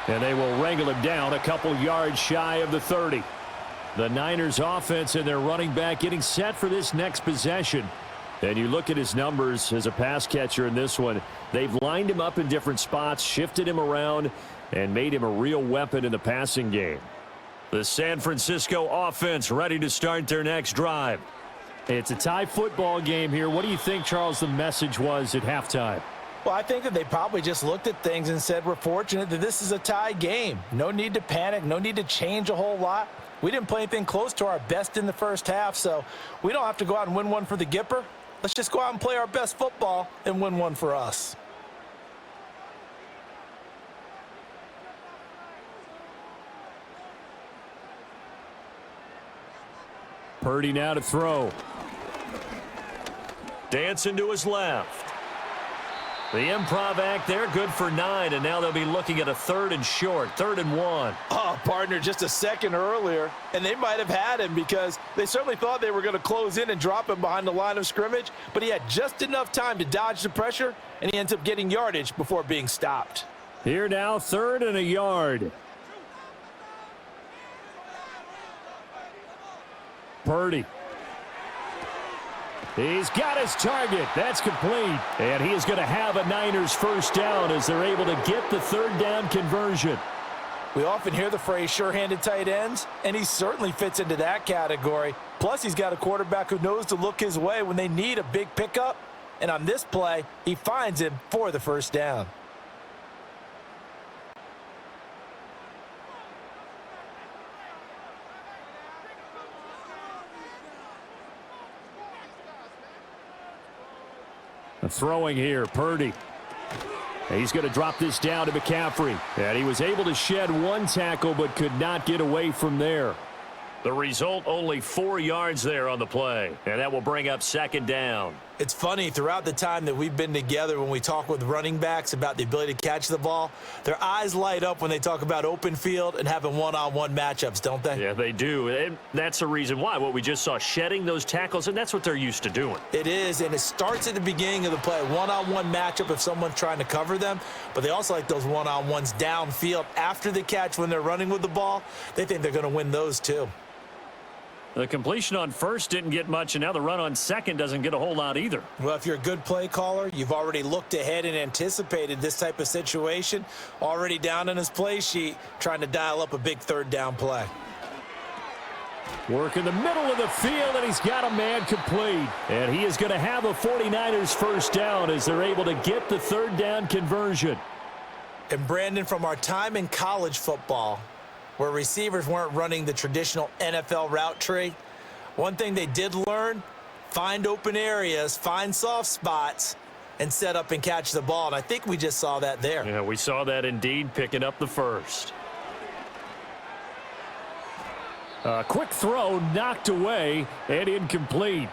And they will wrangle him down a couple yards shy of the 30. The Niners offense and their running back getting set for this next possession. And you look at his numbers as a pass catcher in this one. They've lined him up in different spots, shifted him around, and made him a real weapon in the passing game. The San Francisco offense ready to start their next drive. It's a tie football game here. What do you think, Charles, the message was at halftime? Well, I think that they probably just looked at things and said, we're fortunate that this is a tie game. No need to panic. No need to change a whole lot. We didn't play anything close to our best in the first half, so we don't have to go out and win one for the Gipper. Let's just go out and play our best football and win one for us. Purdy now to throw. Dancing to his left. The improv act there, good for 9, and now they'll be looking at a 3rd and short, 3rd and 1. Oh, partner, just a second earlier, and they might have had him because they certainly thought they were going to close in and drop him behind the line of scrimmage, but he had just enough time to dodge the pressure, and he ends up getting yardage before being stopped. Here now, 3rd and a yard. Purdy. He's got his target. That's complete. And he is going to have a Niners first down as they're able to get the 3rd down conversion. We often hear the phrase sure-handed tight ends, and he certainly fits into that category. Plus, he's got a quarterback who knows to look his way when they need a big pickup. And on this play, he finds him for the first down. Throwing here, Purdy. He's going to drop this down to McCaffrey. And he was able to shed one tackle but could not get away from there. The result, only 4 yards there on the play. And that will bring up 2nd down. It's funny, throughout the time that we've been together, when we talk with running backs about the ability to catch the ball, their eyes light up when they talk about open field and having one-on-one matchups, don't they? Yeah, they do. And that's the reason why. What we just saw, shedding those tackles, and that's what they're used to doing. It is, and it starts at the beginning of the play. One-on-one matchup if someone's trying to cover them, but they also like those one-on-ones downfield after the catch when they're running with the ball. They think they're going to win those too. The completion on 1st didn't get much, and now the run on 2nd doesn't get a whole lot either. Well, if you're a good play caller, you've already looked ahead and anticipated this type of situation, already down in his play sheet, trying to dial up a big 3rd down play. Work in the middle of the field, and he's got a man complete. And he is going to have a 49ers first down as they're able to get the 3rd down conversion. And Brandon, from our time in college football, where receivers weren't running the traditional NFL route tree, one thing they did learn, find open areas, find soft spots, and set up and catch the ball. And I think we just saw that there. Yeah, we saw that indeed, picking up the 1st. A quick throw knocked away and incomplete.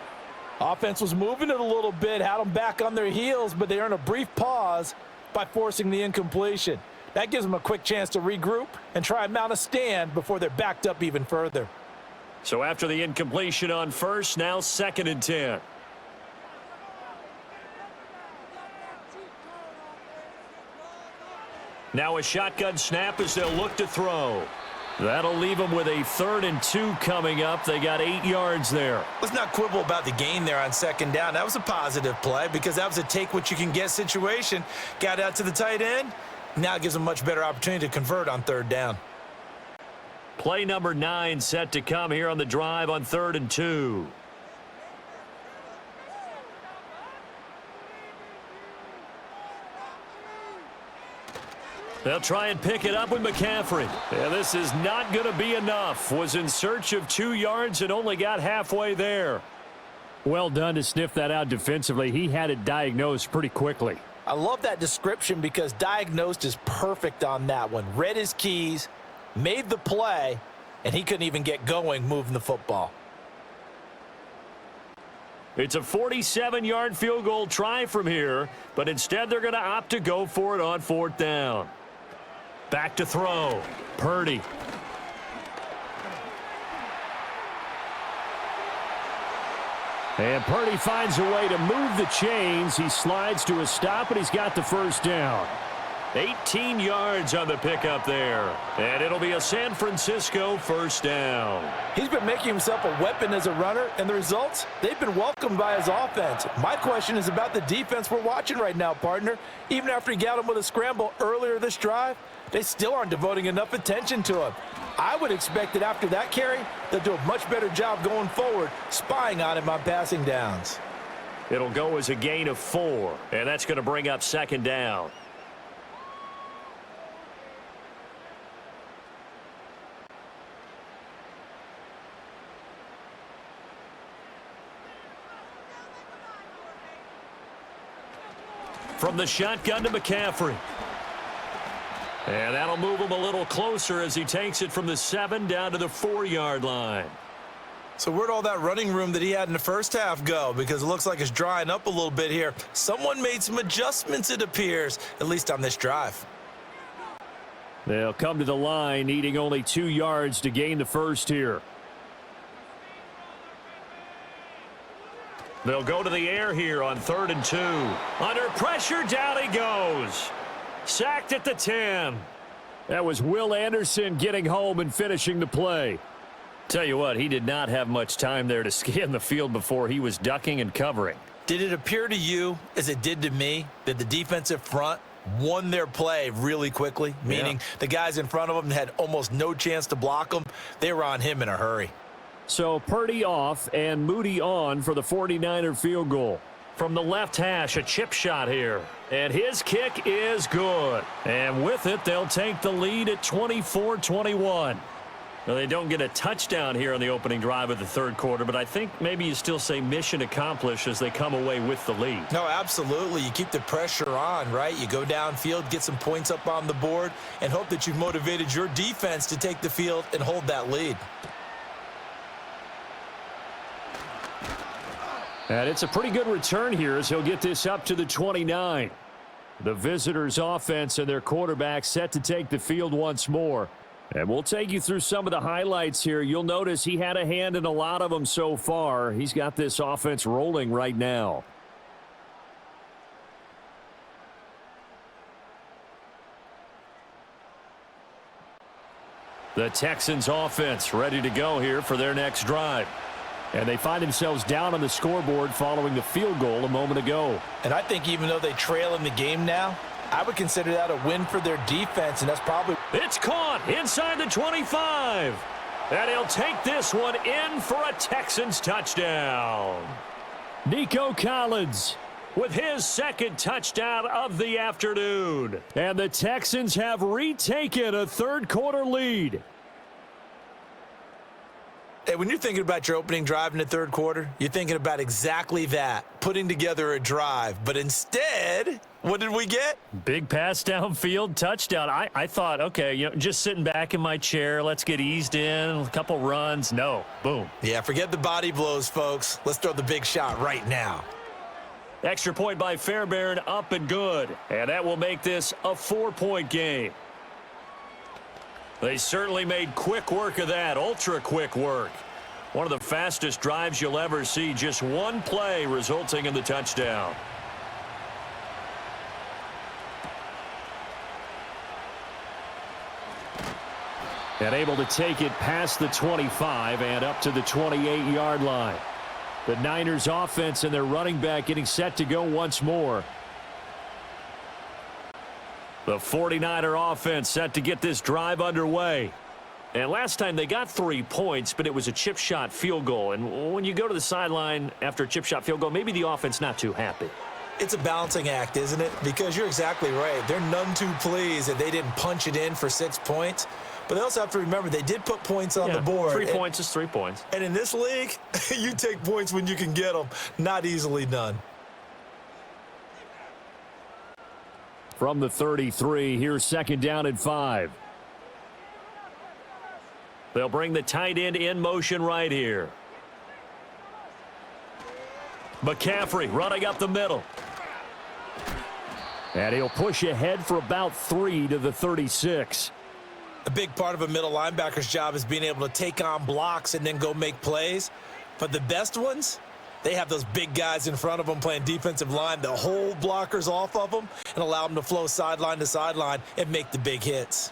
Offense was moving it a little bit, had them back on their heels, but they earned a brief pause by forcing the incompletion. That gives them a quick chance to regroup and try and mount a stand before they're backed up even further. So after the incompletion on 1st, now 2nd and 10. Now a shotgun snap as they'll look to throw. That'll leave them with a 3rd and 2 coming up. They got 8 yards there. Let's not quibble about the gain there on 2nd down. That was a positive play because that was a take-what-you-can-get situation. Got out to the tight end. Now it gives them a much better opportunity to convert on 3rd down. Play number 9 set to come here on the drive on 3rd and 2. They'll try and pick it up with McCaffrey. Yeah, this is not going to be enough. Was in search of 2 yards and only got halfway there. Well done to sniff that out defensively. He had it diagnosed pretty quickly. I love that description because diagnosed is perfect on that one. Read his keys, made the play, and he couldn't even get going moving the football. It's a 47-yard field goal try from here, but instead they're going to opt to go for it on 4th down. Back to throw. Purdy. And Purdy finds a way to move the chains. He slides to a stop, and he's got the first down. 18 yards on the pickup there. And it'll be a San Francisco first down. He's been making himself a weapon as a runner, and the results, they've been welcomed by his offense. My question is about the defense we're watching right now, partner. Even after he got him with a scramble earlier this drive, they still aren't devoting enough attention to him. I would expect that after that carry, they'll do a much better job going forward, spying on him on passing downs. It'll go as a gain of 4, and that's going to bring up second down. From the shotgun to McCaffrey. And that'll move him a little closer as he takes it from the 7 down to the 4-yard line. So where'd all that running room that he had in the first half go? Because it looks like it's drying up a little bit here. Someone made some adjustments, it appears, at least on this drive. They'll come to the line, needing only 2 yards to gain the first here. They'll go to the air here on 3rd and 2. Under pressure, down he goes. Sacked at the 10. That was Will Anderson getting home and finishing the play. Tell you what, he did not have much time there to scan the field before he was ducking and covering. Did it appear to you, as it did to me, that the defensive front won their play really quickly? Meaning the guys in front of them had almost no chance to block him. They were on him in a hurry. So Purdy off and Moody on for the 49er field goal. From the left hash, a chip shot here. And his kick is good. And with it, they'll take the lead at 24-21. Now, they don't get a touchdown here on the opening drive of the third quarter, but I think maybe you still say mission accomplished as they come away with the lead. No, absolutely. You keep the pressure on, right? You go downfield, get some points up on the board, and hope that you've motivated your defense to take the field and hold that lead. And it's a pretty good return here as he'll get this up to the 29. The visitors' offense and their quarterback set to take the field once more. And we'll take you through some of the highlights here. You'll notice he had a hand in a lot of them so far. He's got this offense rolling right now. The Texans' offense ready to go here for their next drive. And they find themselves down on the scoreboard following the field goal a moment ago. And I think even though they trail in the game now, I would consider that a win for their defense, and that's probably... It's caught inside the 25. And he'll take this one in for a Texans touchdown. Nico Collins with his second touchdown of the afternoon. And the Texans have retaken a third-quarter lead. Hey, when you're thinking about your opening drive in the third quarter, you're thinking about exactly that, putting together a drive. But instead, what did we get? Big pass downfield, touchdown. I thought, okay, just sitting back in my chair, let's get eased in, a couple runs. No, boom. Yeah, forget the body blows, folks. Let's throw the big shot right now. Extra point by Fairbairn, up and good. And that will make this a 4-point game. They certainly made quick work of that, ultra-quick work. One of the fastest drives you'll ever see, just one play resulting in the touchdown. And able to take it past the 25 and up to the 28-yard line. The Niners offense and their running back getting set to go once more. The 49er offense set to get this drive underway. And last time they got 3 points, but it was a chip shot field goal. And when you go to the sideline after a chip shot field goal, maybe the offense not too happy. It's a balancing act, isn't it? Because you're exactly right. They're none too pleased that they didn't punch it in for 6 points. But they also have to remember they did put points on the board. 3 points is 3 points. And in this league, you take points when you can get them. Not easily done. From the 33, here's second down and 5. They'll bring the tight end in motion right here. McCaffrey running up the middle. And he'll push ahead for about 3 to the 36. A big part of a middle linebacker's job is being able to take on blocks and then go make plays. But the best ones, They have those big guys in front of them playing defensive line. They'll hold blockers off of them and allow them to flow sideline to sideline and make the big hits.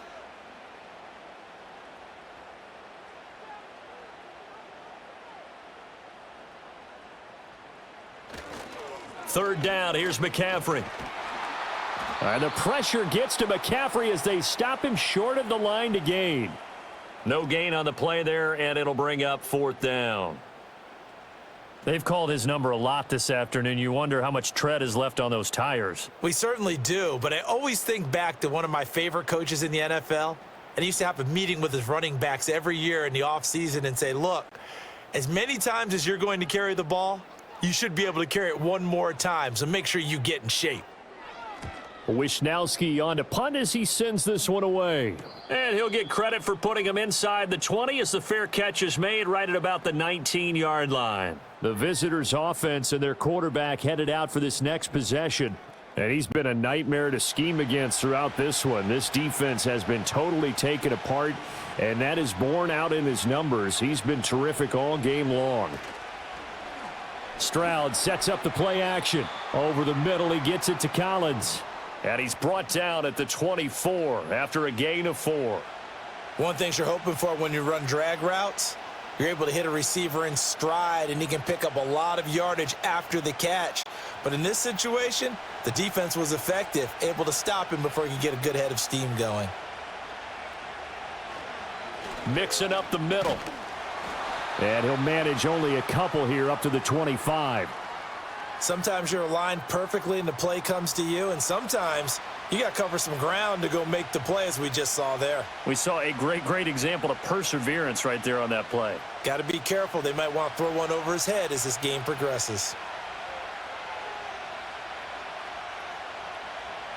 Third down, here's McCaffrey. And the pressure gets to McCaffrey as they stop him short of the line to gain. No gain on the play there, and it'll bring up fourth down. They've called his number a lot this afternoon. You wonder how much tread is left on those tires. We certainly do, but I always think back to one of my favorite coaches in the NFL, and he used to have a meeting with his running backs every year in the offseason and say, look, as many times as you're going to carry the ball, you should be able to carry it one more time, so make sure you get in shape. Wishnowski on to punt as he sends this one away. And he'll get credit for putting him inside the 20 as the fair catch is made right at about the 19-yard line. The visitors' offense and their quarterback headed out for this next possession. And he's been a nightmare to scheme against throughout this one. This defense has been totally taken apart, and that is borne out in his numbers. He's been terrific all game long. Stroud sets up the play action. Over the middle, he gets it to Collins. And he's brought down at the 24 after a gain of 4. One thing you're hoping for when you run drag routes, you're able to hit a receiver in stride, and he can pick up a lot of yardage after the catch. But in this situation, the defense was effective, able to stop him before he could get a good head of steam going. Mixing up the middle. And he'll manage only a couple here up to the 25. Sometimes you're aligned perfectly and the play comes to you, and sometimes you got to cover some ground to go make the play, as we just saw there. We saw a great example of perseverance right there on that play. Got to be careful. They might want to throw one over his head as this game progresses.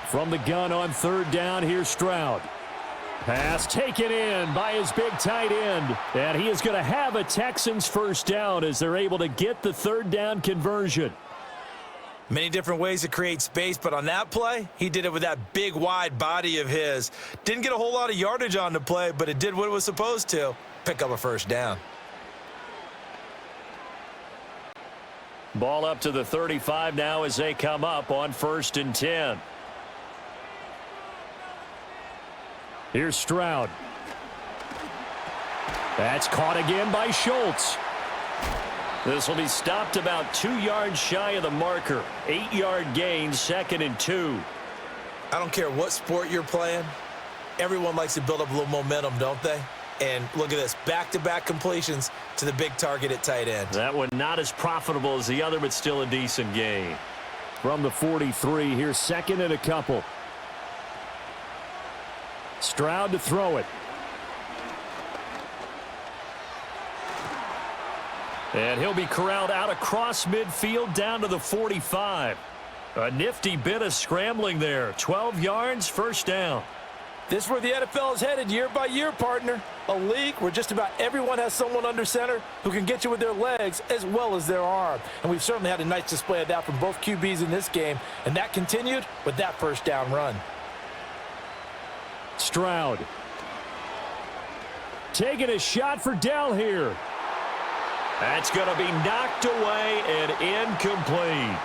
From the gun on third down, here's Stroud. Pass taken in by his big tight end. And he is going to have a Texans first down as they're able to get the third down conversion. Many different ways to create space, but on that play, he did it with that big, wide body of his. Didn't get a whole lot of yardage on the play, but it did what it was supposed to, pick up a first down. Ball up to the 35 now as they come up on 1st and 10. Here's Stroud. That's caught again by Schultz. This will be stopped about 2 yards shy of the marker. 8-yard gain, 2nd and 2. I don't care what sport you're playing. Everyone likes to build up a little momentum, don't they? And look at this, back-to-back completions to the big target at tight end. That one not as profitable as the other, but still a decent gain. From the 43, here's 2nd and a couple. Stroud to throw it. And he'll be corralled out across midfield down to the 45. A nifty bit of scrambling there. 12 yards, first down. This is where the NFL is headed year by year, partner. A league where just about everyone has someone under center who can get you with their legs as well as their arm. And we've certainly had a nice display of that from both QBs in this game. And that continued with that first down run. Stroud. Taking a shot for Dell here. That's going to be knocked away and incomplete.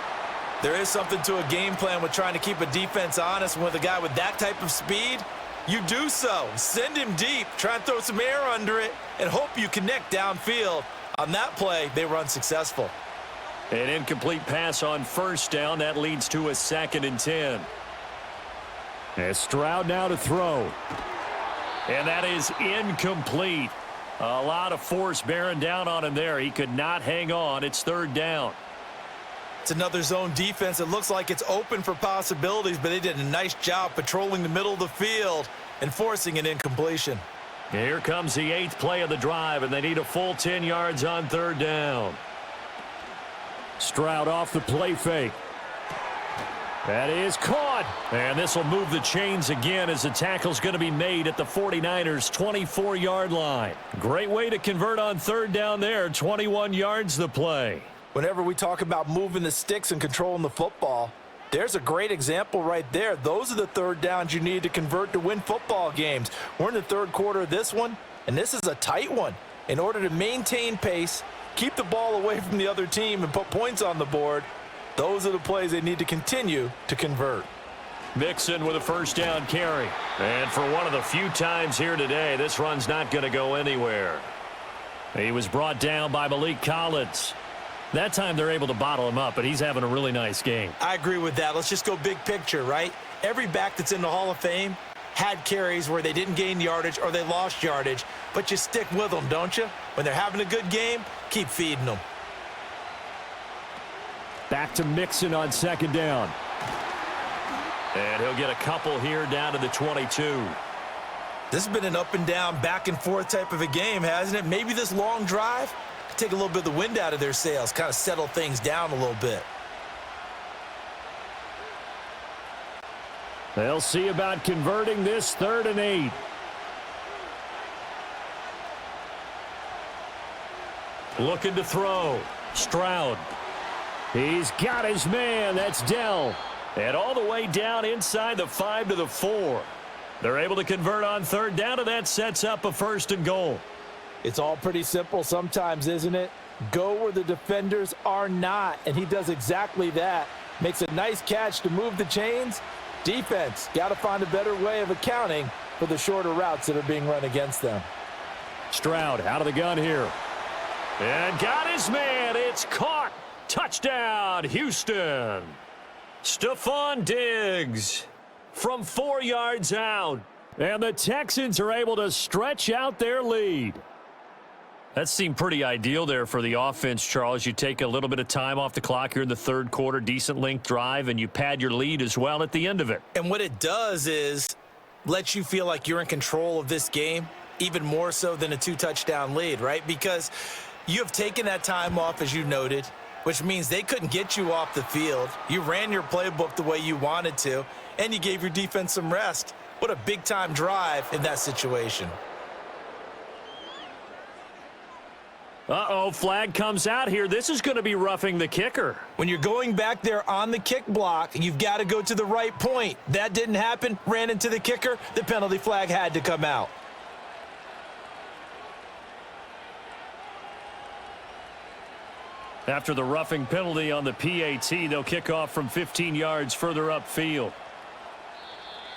There is something to a game plan with trying to keep a defense honest. With a guy with that type of speed, you do so. Send him deep. Try and throw some air under it and hope you connect downfield. On that play, they were unsuccessful. An incomplete pass on first down. That leads to a 2nd and 10. And Stroud now to throw. And that is incomplete. A lot of force bearing down on him there. He could not hang on. It's 3rd down. It's another zone defense. It looks like it's open for possibilities, but they did a nice job patrolling the middle of the field and forcing an incompletion. Here comes the 8th play of the drive, and they need a full 10 yards on 3rd down. Stroud off the play fake. That is caught. And this will move the chains again as the tackle's going to be made at the 49ers' 24-yard line. Great way to convert on 3rd down there. 21 yards the play. Whenever we talk about moving the sticks and controlling the football, there's a great example right there. Those are the 3rd downs you need to convert to win football games. We're in the 3rd quarter of this one, and this is a tight one. In order to maintain pace keep the ball away from the other team and put points on the board. Those are the plays they need to continue to convert. Mixon with a first down carry. And for one of the few times here today, this run's not going to go anywhere. He was brought down by Malik Collins. That time they're able to bottle him up, but he's having a really nice game. I agree with that. Let's just go big picture, right? Every back that's in the Hall of Fame had carries where they didn't gain yardage or they lost yardage, but you stick with them, don't you? When they're having a good game, keep feeding them. Back to Mixon on second down. And he'll get a couple here down to the 22. This has been an up and down, back and forth type of a game, hasn't it? Maybe this long drive could take a little bit of the wind out of their sails, kind of settle things down a little bit. They'll see about converting this 3rd and 8. Looking to throw. Stroud. He's got his man. That's Dell. And all the way down inside the 5 to the 4. They're able to convert on 3rd down, and that sets up a 1st and goal. It's all pretty simple sometimes, isn't it? Go where the defenders are not, and he does exactly that. Makes a nice catch to move the chains. Defense got to find a better way of accounting for the shorter routes that are being run against them. Stroud out of the gun here. And got his man. It's caught. Touchdown, Houston. Stephon Diggs from 4 yards out. And the Texans are able to stretch out their lead. That seemed pretty ideal there for the offense, Charles. You take a little bit of time off the clock here in the 3rd quarter, decent length drive, and you pad your lead as well at the end of it. And what it does is let you feel like you're in control of this game, even more so than a 2-touchdown lead, right? Because you have taken that time off, as you noted, which means they couldn't get you off the field. You ran your playbook the way you wanted to, and you gave your defense some rest. What a big-time drive in that situation. Uh-oh, flag comes out here. This is going to be roughing the kicker. When you're going back there on the kick block, you've got to go to the right point. That didn't happen. Ran into the kicker. The penalty flag had to come out. After the roughing penalty on the PAT, they'll kick off from 15 yards further upfield.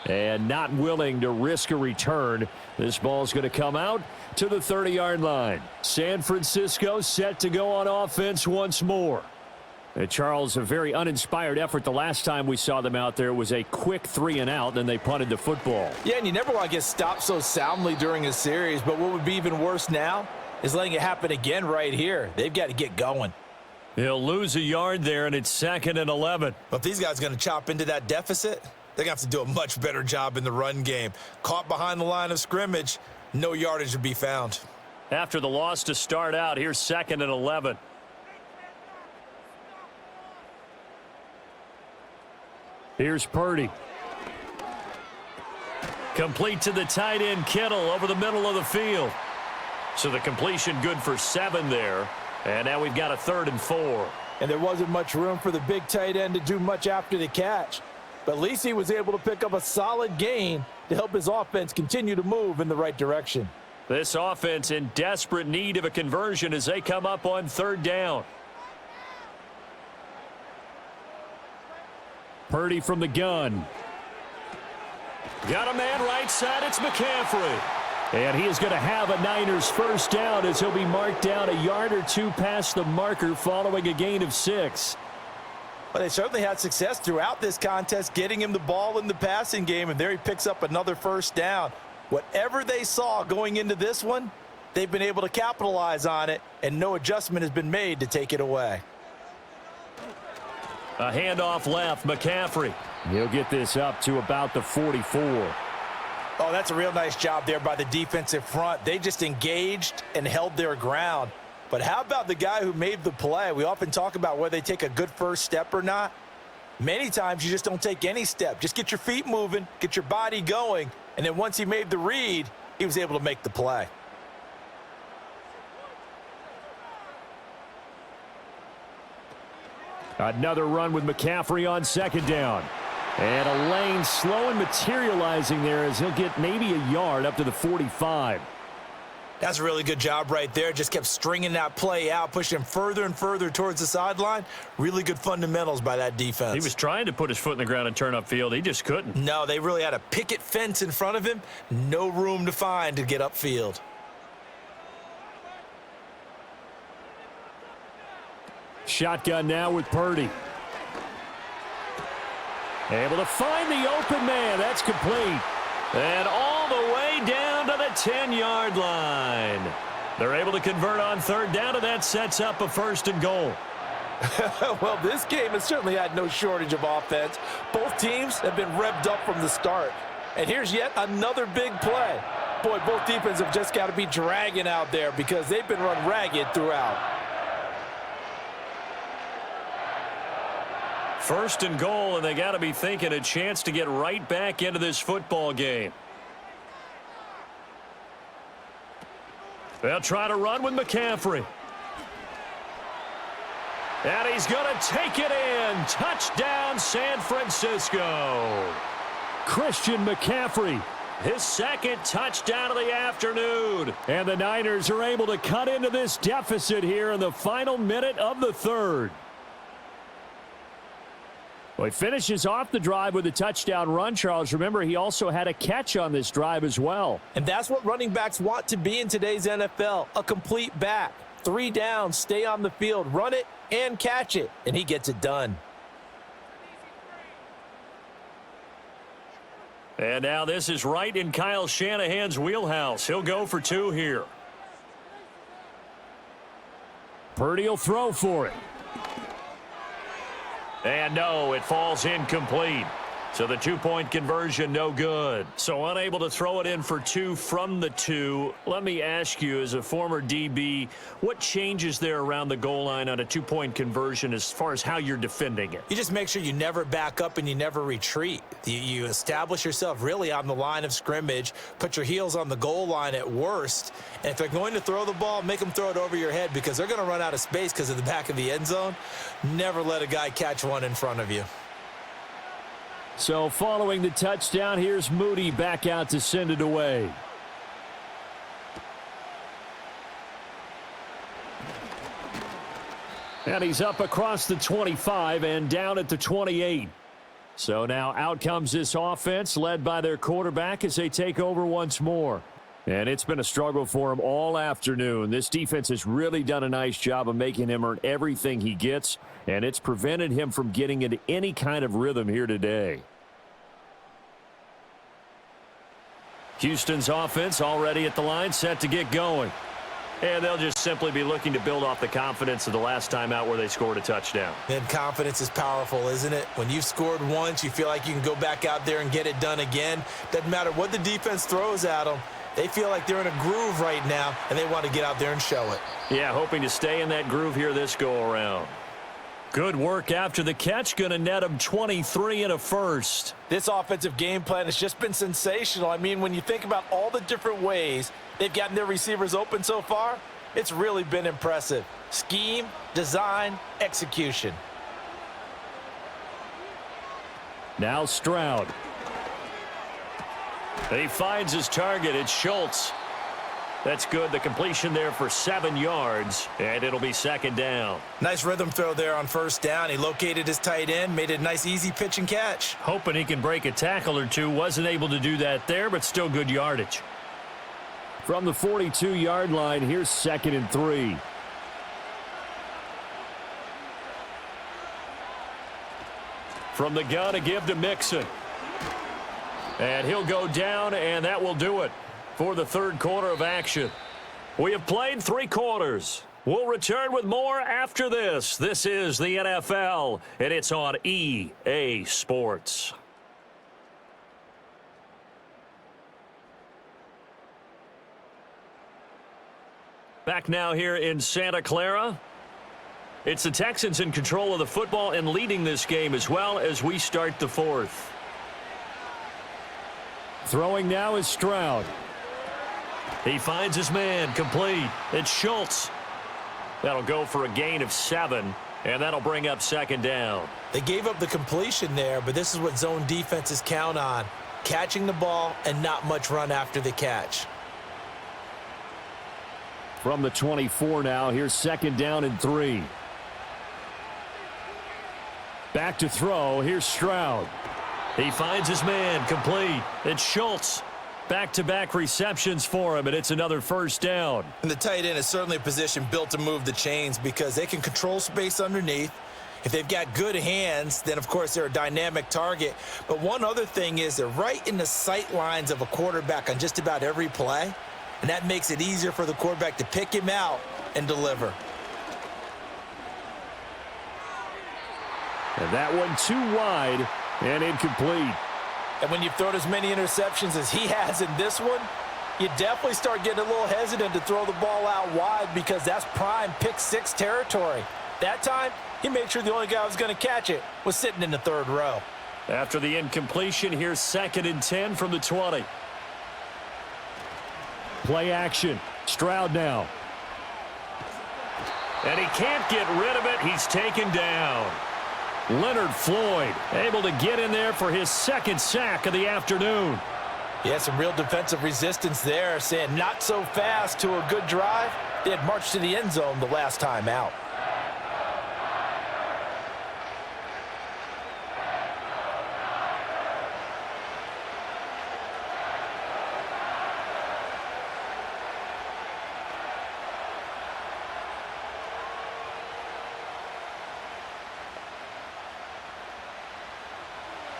And not willing to risk a return. This ball's going to come out to the 30-yard line. San Francisco set to go on offense once more. And Charles, a very uninspired effort the last time we saw them out there. It was a quick 3-and-out, then they punted the football. Yeah, and you never want to get stopped so soundly during a series, but what would be even worse now is letting it happen again right here. They've got to get going. He'll lose a yard there, and it's 2nd and 11. But if these guys are going to chop into that deficit, they're going to have to do a much better job in the run game. Caught behind the line of scrimmage, no yardage to be found. After the loss to start out, here's 2nd and 11. Here's Purdy. Complete to the tight end, Kittle, over the middle of the field. So the completion good for 7 there. And now we've got a 3rd and 4. And there wasn't much room for the big tight end to do much after the catch. But at least he was able to pick up a solid gain to help his offense continue to move in the right direction. This offense in desperate need of a conversion as they come up on 3rd down. Purdy from the gun. Got a man right side. It's McCaffrey. And he is going to have a Niners first down as he'll be marked down a yard or 2 past the marker following a gain of 6. Well, they certainly had success throughout this contest, getting him the ball in the passing game, and there he picks up another first down. Whatever they saw going into this one, they've been able to capitalize on it, and no adjustment has been made to take it away. A handoff left, McCaffrey. He'll get this up to about the 44. Oh, that's a real nice job there by the defensive front. They just engaged and held their ground. But how about the guy who made the play? We often talk about whether they take a good first step or not. Many times you just don't take any step. Just get your feet moving, get your body going, and then once he made the read, he was able to make the play. Another run with McCaffrey on 2nd down. And a lane slow and materializing there as he'll get maybe a yard up to the 45. That's a really good job right there. Just kept stringing that play out, pushing him further and further towards the sideline. Really good fundamentals by that defense. He was trying to put his foot in the ground and turn upfield. He just couldn't. No, they really had a picket fence in front of him. No room to find to get upfield. Shotgun now with Purdy. Able to find the open man. That's complete. And all the way down to the 10-yard line. They're able to convert on third down, and that sets up a 1st and goal. Well, this game has certainly had no shortage of offense. Both teams have been revved up from the start. And here's yet another big play. Boy, both defenses have just got to be dragging out there because they've been run ragged throughout. 1st and goal, and they got to be thinking a chance to get right back into this football game. They'll try to run with McCaffrey. And he's going to take it in. Touchdown, San Francisco. Christian McCaffrey. His 2nd touchdown of the afternoon. And the Niners are able to cut into this deficit here in the final minute of the 3rd. Well, he finishes off the drive with a touchdown run, Charles. Remember, he also had a catch on this drive as well. And that's what running backs want to be in today's NFL, a complete back. 3 downs, stay on the field, run it, and catch it. And he gets it done. And now this is right in Kyle Shanahan's wheelhouse. He'll go for 2 here. Purdy will throw for it. And no, it falls incomplete. So the 2-point conversion, no good. So unable to throw it in for 2 from the 2. Let me ask you, as a former DB, what changes there around the goal line on a 2-point conversion as far as how you're defending it? You just make sure you never back up and you never retreat. You establish yourself really on the line of scrimmage, put your heels on the goal line at worst, and if they're going to throw the ball, make them throw it over your head because they're going to run out of space because of the back of the end zone. Never let a guy catch one in front of you. So following the touchdown, here's Moody back out to send it away. And he's up across the 25 and down at the 28. So now out comes this offense led by their quarterback as they take over once more. And it's been a struggle for him all afternoon. This defense has really done a nice job of making him earn everything he gets, and it's prevented him from getting into any kind of rhythm here today. Houston's offense already at the line, set to get going. And they'll just simply be looking to build off the confidence of the last time out where they scored a touchdown. And confidence is powerful, isn't it? When you've scored once, you feel like you can go back out there and get it done again. Doesn't matter what the defense throws at them. They feel like they're in a groove right now, and they want to get out there and show it. Yeah, hoping to stay in that groove here this go-around. Good work after the catch. Going to net him 23 and a first. This offensive game plan has just been sensational. I mean, when you think about all the different ways they've gotten their receivers open so far, it's really been impressive. Scheme, design, execution. Now Stroud. He finds his target. It's Schultz. That's good. The completion there for 7 yards, and it'll be 2nd down. Nice rhythm throw there on 1st down. He located his tight end, made it a nice, easy pitch and catch. Hoping he can break a tackle or two. Wasn't able to do that there, but still good yardage. From the 42-yard line, here's 2nd and 3. From the gun, a give to Mixon. And he'll go down, and that will do it for the 3rd quarter of action. We have played 3 quarters. We'll return with more after this. This is the NFL, and it's on EA Sports. Back now here in Santa Clara. It's the Texans in control of the football and leading this game as well as we start the 4th. Throwing now is Stroud. He finds his man, complete. It's Schultz. That'll go for a gain of 7, and that'll bring up 2nd down. They gave up the completion there, but this is what zone defenses count on. Catching the ball and not much run after the catch. from the 24 now. Here's 2nd down and 3. Back to throw. Here's Stroud. He finds his man, complete. It's Schultz. Back-to-back receptions for him, and it's another 1st down. And the tight end is certainly a position built to move the chains because they can control space underneath. If they've got good hands, then, of course, they're a dynamic target. But one other thing is they're right in the sight lines of a quarterback on just about every play, and that makes it easier for the quarterback to pick him out and deliver. And that one too wide and incomplete. And when you've thrown as many interceptions as he has in this one, you definitely start getting a little hesitant to throw the ball out wide because that's prime pick 6 territory. That time, he made sure the only guy who was going to catch it was sitting in the 3rd row. After the incompletion, here's 2nd and 10 from the 20. Play action. Stroud now. And he can't get rid of it. He's taken down. Leonard Floyd able to get in there for his 2nd sack of the afternoon. He had some real defensive resistance there, saying not so fast to a good drive. They had marched to the end zone the last time out.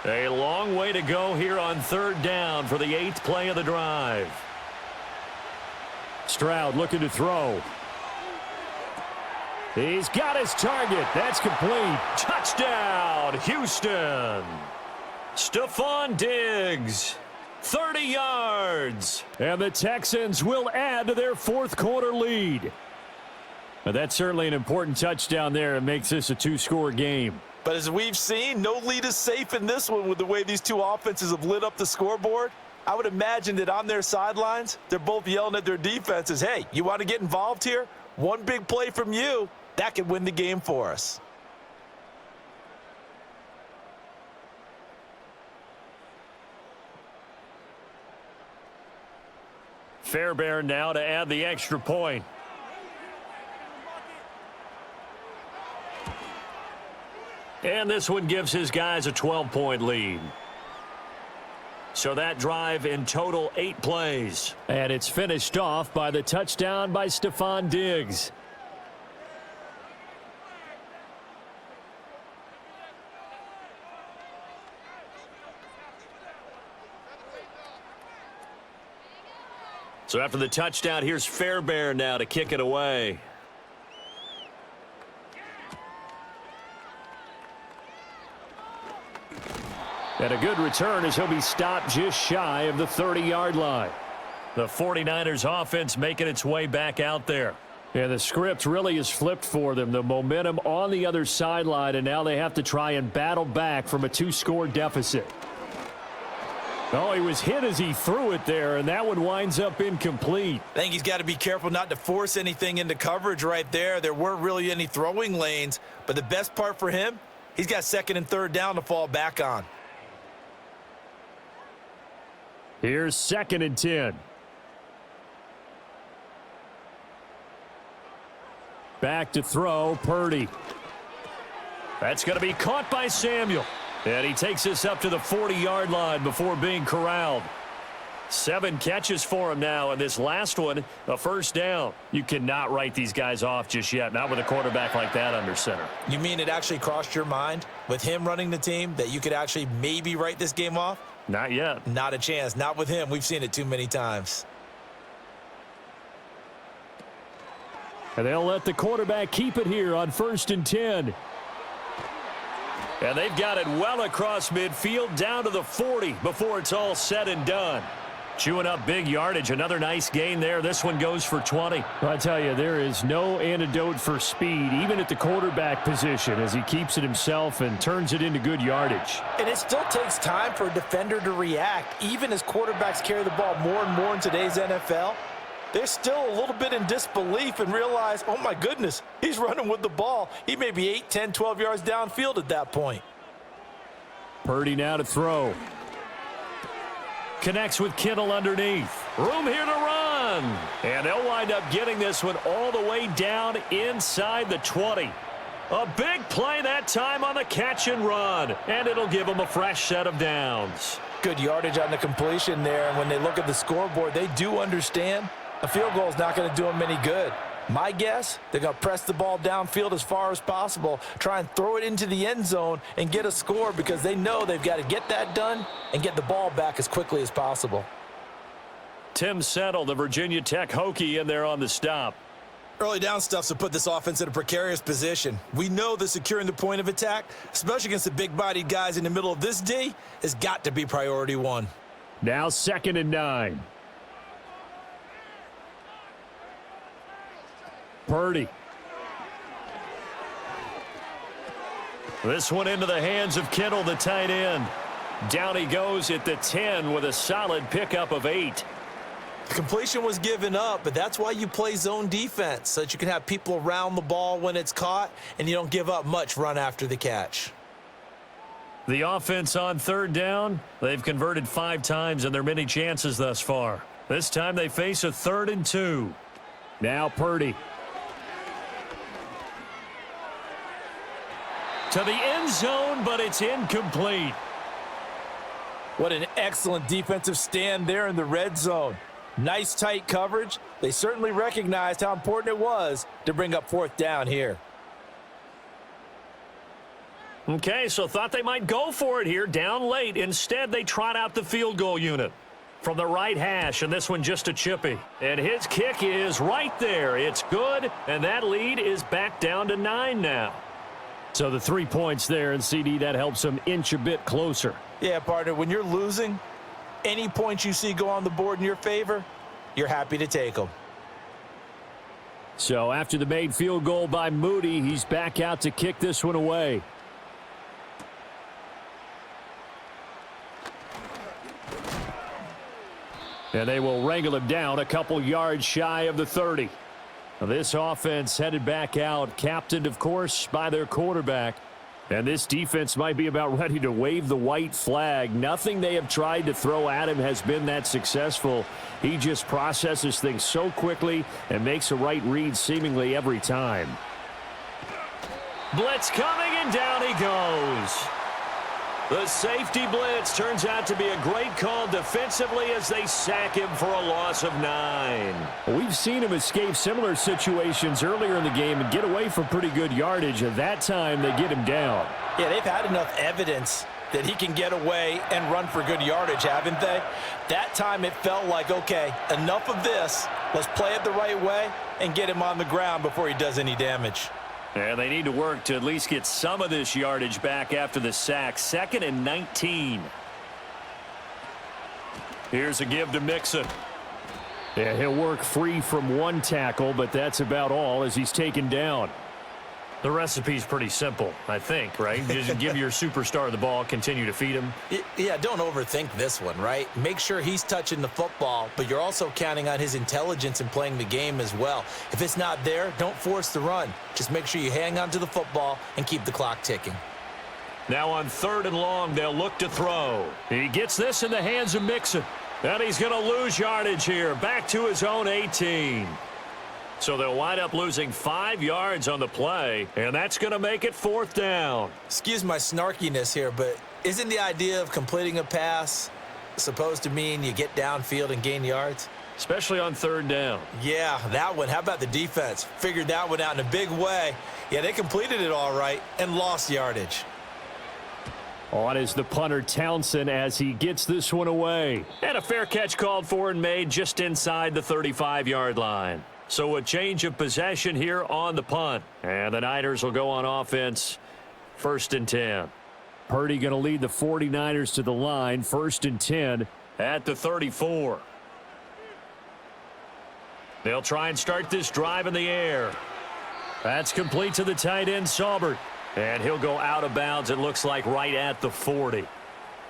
A long way to go here on 3rd down for the 8th play of the drive. Stroud looking to throw. He's got his target. That's complete. Touchdown, Houston. Stephon Diggs, 30 yards. And the Texans will add to their 4th quarter lead. But that's certainly an important touchdown there. It makes this a 2-score game. But as we've seen, no lead is safe in this one with the way these two offenses have lit up the scoreboard. I would imagine that on their sidelines, they're both yelling at their defenses, hey, you want to get involved here? One big play from you, that could win the game for us. Fairbairn now to add the extra point. And this one gives his guys a 12-point lead. So that drive in total 8 plays. And it's finished off by the touchdown by Stephon Diggs. So after the touchdown, here's Fairbairn now to kick it away. And a good return as he'll be stopped just shy of the 30-yard line. The 49ers offense making its way back out there. Yeah, the script really is flipped for them. The momentum on the other sideline, and now they have to try and battle back from a 2-score deficit. Oh, he was hit as he threw it there, and that one winds up incomplete. I think he's got to be careful not to force anything into coverage right there. There weren't really any throwing lanes, but the best part for him, he's got 2nd and 3rd down to fall back on. Here's 2nd and 10. Back to throw, Purdy. That's going to be caught by Samuel. And he takes this up to the 40-yard line before being corralled. 7 catches for him now, and this last one, a 1st down. You cannot write these guys off just yet, not with a quarterback like that under center. You mean it actually crossed your mind with him running the team that you could actually maybe write this game off? Not yet. Not a chance. Not with him. We've seen it too many times. And they'll let the quarterback keep it here on 1st and 10. And they've got it well across midfield down to the 40 before it's all said and done. Chewing up big yardage. Another nice gain there. This one goes for 20. I tell you, there is no antidote for speed, even at the quarterback position, as he keeps it himself and turns it into good yardage. And it still takes time for a defender to react. Even as quarterbacks carry the ball more and more in today's NFL, they're still a little bit in disbelief and realize, oh my goodness, he's running with the ball. He may be 8, 10, 12 yards downfield at that point. Purdy now to throw. Connects with Kittle underneath. Room here to run. run. And they'll wind up getting this one all the way down inside the 20. A big play that time on the catch and run. And it'll give them a fresh set of downs. Good yardage on the completion there. And when they look at the scoreboard, they do understand a field goal is not going to do them any good. My guess, they're going to press the ball downfield as far as possible, try and throw it into the end zone and get a score because they know they've got to get that done and get the ball back as quickly as possible. Tim Settle, the Virginia Tech Hokie, in there on the stop. Early down stuff's to put this offense in a precarious position. We know that securing the point of attack, especially against the big-bodied guys in the middle of this D, has got to be priority one. Now 2nd and 9. Purdy. This one into the hands of Kittle, the tight end. Down he goes at the 10 with a solid pickup of 8. The completion was given up, but that's why you play zone defense, so that you can have people around the ball when it's caught, and you don't give up much run after the catch. The offense on 3rd down, they've converted 5 times in their many chances thus far. This time they face a 3rd and 2. Now Purdy. To the end zone, but it's incomplete. What an excellent defensive stand there in the red zone. Nice tight coverage. They certainly recognized how important it was to bring up 4th down here. Okay, so thought they might go for it here down late. Instead, they trot out the field goal unit from the right hash, and this one just a chippy. And his kick is right there. It's good, and that lead is back down to 9 now. So the 3 points there, and CD, that helps them inch a bit closer. Yeah, partner, when you're losing, any points you see go on the board in your favor, you're happy to take them. So after the made field goal by Moody, he's back out to kick this one away. And they will wrangle him down a couple yards shy of the 30. Now this offense headed back out, captained, of course, by their quarterback. And this defense might be about ready to wave the white flag. Nothing they have tried to throw at him has been that successful. He just processes things so quickly and makes a right read seemingly every time. Blitz coming, and down he goes. The safety blitz turns out to be a great call defensively as they sack him for a loss of 9. We've seen him escape similar situations earlier in the game and get away from pretty good yardage. At that time, they get him down. Yeah, they've had enough evidence that he can get away and run for good yardage, haven't they? That time it felt like, okay, enough of this. Let's play it the right way and get him on the ground before he does any damage. And they need to work to at least get some of this yardage back after the sack. 2nd and 19. Here's a give to Mixon. Yeah, he'll work free from one tackle, but that's about all as he's taken down. The recipe's pretty simple, I think, right? Just give your superstar the ball, continue to feed him. Yeah, don't overthink this one, right? Make sure he's touching the football, but you're also counting on his intelligence in playing the game as well. If it's not there, don't force the run. Just make sure you hang on to the football and keep the clock ticking. Now on 3rd and long, they'll look to throw. He gets this in the hands of Mixon. And he's going to lose yardage here, back to his own 18. So they'll wind up losing 5 yards on the play, and that's going to make it 4th down. Excuse my snarkiness here, but isn't the idea of completing a pass supposed to mean you get downfield and gain yards? Especially on 3rd down. Yeah, that one. How about the defense? Figured that one out in a big way. Yeah, they completed it all right and lost yardage. On is the punter Townsend as he gets this one away. And a fair catch called for and made just inside the 35-yard line. So a change of possession here on the punt. And the Niners will go on offense, 1st and 10. Purdy going to lead the 49ers to the line, 1st and 10. At the 34. They'll try and start this drive in the air. That's complete to the tight end, Saubert. And he'll go out of bounds, it looks like, right at the 40.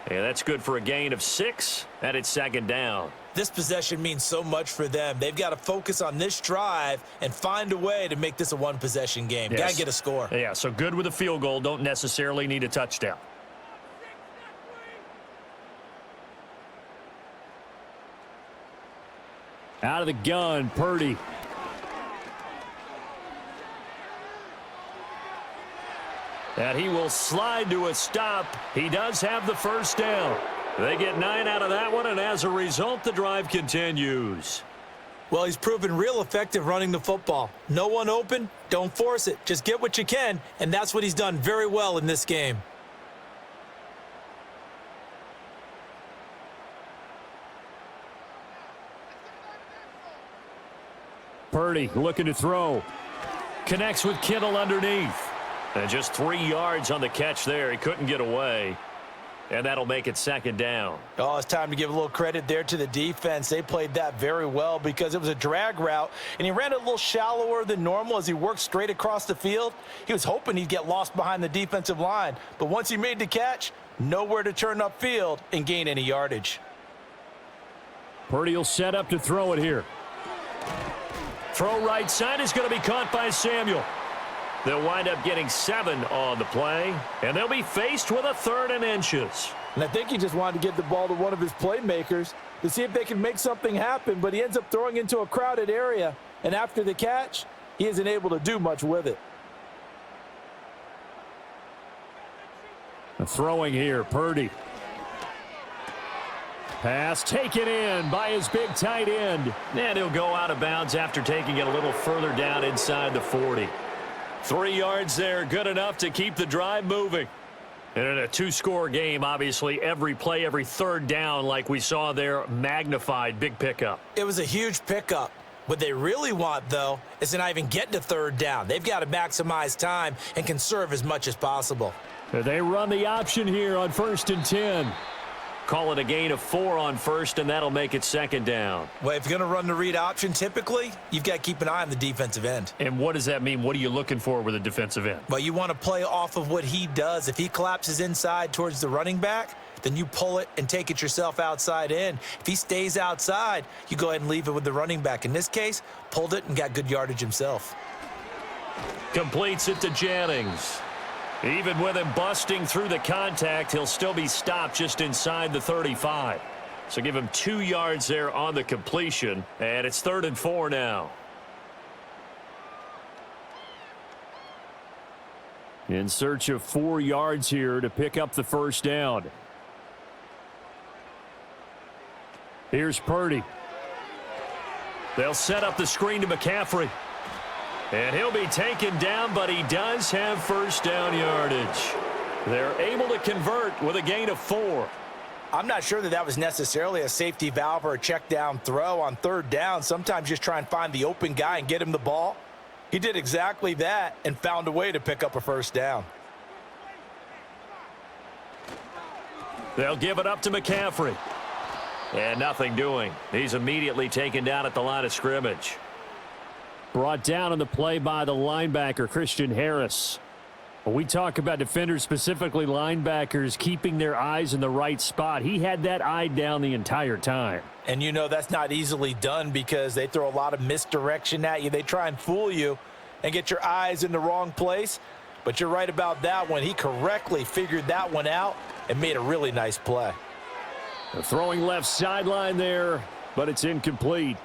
And that's good for a gain of 6, and it's 2nd down. This possession means so much for them. They've got to focus on this drive and find a way to make this a one-possession game. Yes. Got to get a score. Yeah, so good with a field goal. Don't necessarily need a touchdown. Out of the gun, Purdy. And he will slide to a stop. He does have the first down. They get 9 out of that one, and as a result, the drive continues. Well, he's proven real effective running the football. No one open, don't force it. Just get what you can, and that's what he's done very well in this game. Purdy looking to throw. Connects with Kittle underneath. And just 3 yards on the catch there. He couldn't get away. And that'll make it second down. Oh, it's time to give a little credit there to the defense. They played that very well because it was a drag route, and he ran it a little shallower than normal as he worked straight across the field. He was hoping he'd get lost behind the defensive line, but once he made the catch, nowhere to turn upfield and gain any yardage. Purdy will set up to throw it here. Throw right side is going to be caught by Samuel. They'll wind up getting 7 on the play, and they'll be faced with a 3rd and inches. And I think he just wanted to get the ball to one of his playmakers to see if they can make something happen, but he ends up throwing into a crowded area, and after the catch, he isn't able to do much with it. Throwing here, Purdy. Pass taken in by his big tight end. And he'll go out of bounds after taking it a little further down inside the 40. 3 yards there, good enough to keep the drive moving. And in a 2-score game, obviously, every play, every 3rd down, like we saw there, magnified, big pickup. It was a huge pickup. What they really want, though, is to not even get to 3rd down. They've got to maximize time and conserve as much as possible. They run the option here on 1st and 10. Call it a gain of 4 on 1st, and that'll make it 2nd down. Well, if you're going to run the read option, typically, you've got to keep an eye on the defensive end. And what does that mean? What are you looking for with a defensive end? Well, you want to play off of what he does. If he collapses inside towards the running back, then you pull it and take it yourself outside in. If he stays outside, you go ahead and leave it with the running back. In this case, pulled it and got good yardage himself. Completes it to Jennings. Even with him busting through the contact, he'll still be stopped just inside the 35. So give him 2 yards there on the completion, and it's 3rd and 4 now. In search of 4 yards here to pick up the first down. Here's Purdy. They'll set up the screen to McCaffrey. And he'll be taken down, but he does have first down yardage. They're able to convert with a gain of 4. I'm not sure that that was necessarily a safety valve or a check down throw on 3rd down. Sometimes just try and find the open guy and get him the ball. He did exactly that and found a way to pick up a first down. They'll give it up to McCaffrey. And nothing doing. He's immediately taken down at the line of scrimmage. Brought down on the play by the linebacker, Christian Harris. When we talk about defenders, specifically linebackers, keeping their eyes in the right spot, he had that eye down the entire time. And you know that's not easily done because they throw a lot of misdirection at you. They try and fool you and get your eyes in the wrong place. But you're right about that one. He correctly figured that one out and made a really nice play. Throwing left sideline there, but it's incomplete.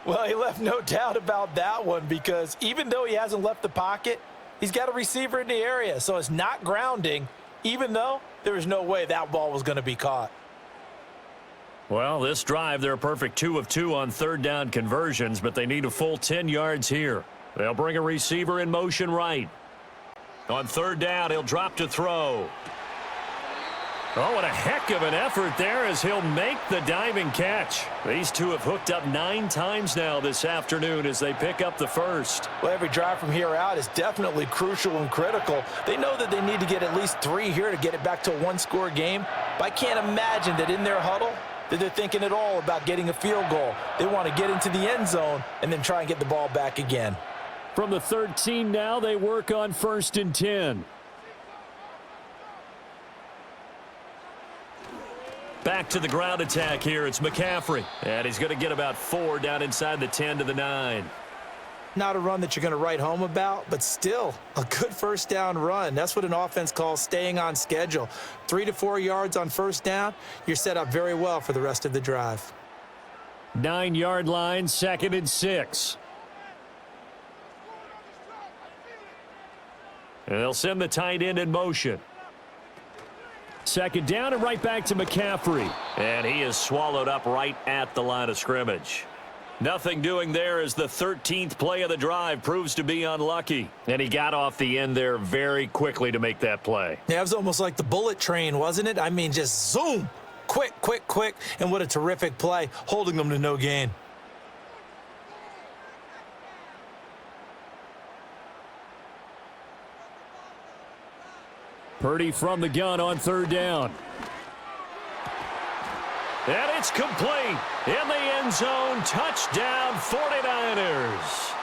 Well, he left no doubt about that one because even though he hasn't left the pocket, he's got a receiver in the area. So it's not grounding, even though there was no way that ball was going to be caught. Well, this drive, they're a perfect 2 of 2 on 3rd down conversions, but they need a full 10 yards here. They'll bring a receiver in motion right. On 3rd down, he'll drop to throw. Oh, what a heck of an effort there as he'll make the diving catch. These two have hooked up 9 times now this afternoon as they pick up the first. Well, every drive from here out is definitely crucial and critical. They know that they need to get at least 3 here to get it back to a 1-score game. But I can't imagine that in their huddle that they're thinking at all about getting a field goal. They want to get into the end zone and then try and get the ball back again. From the 13 now, they work on 1st and 10. Back to the ground attack here. It's McCaffrey. And he's going to get about 4 down inside the 10 to the 9. Not a run that you're going to write home about, but still a good first down run. That's what an offense calls staying on schedule. 3 to 4 yards on first down, you're set up very well for the rest of the drive. 9-yard line, 2nd and 6. And they'll send the tight end in motion. 2nd down and right back to McCaffrey. And he is swallowed up right at the line of scrimmage. Nothing doing there as the 13th play of the drive proves to be unlucky. And he got off the end there very quickly to make that play. Yeah, it was almost like the bullet train, wasn't it? I mean, just zoom. Quick, quick, quick. And what a terrific play, holding them to no gain. Purdy from the gun on 3rd down. And it's complete. In the end zone, touchdown 49ers.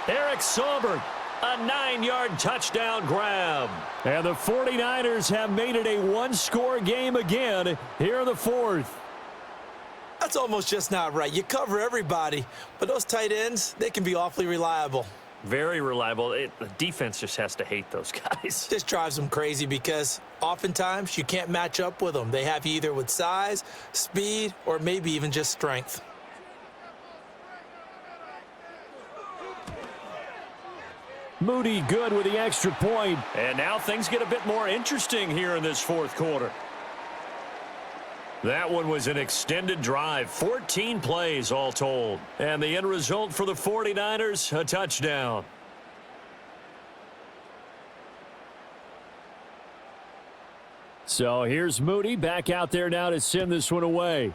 Eric Saubert, a 9-yard touchdown grab. And the 49ers have made it a one-score game again here in the 4th. That's almost just not right. You cover everybody, but those tight ends, they can be awfully reliable. Very reliable. The defense just has to hate those guys. This drives them crazy because oftentimes you can't match up with them. They have you either with size, speed, or maybe even just strength. Moody good with the extra point. And now things get a bit more interesting here in this 4th quarter. That one was an extended drive, 14 plays all told. And the end result for the 49ers, a touchdown. So here's Moody back out there now to send this one away.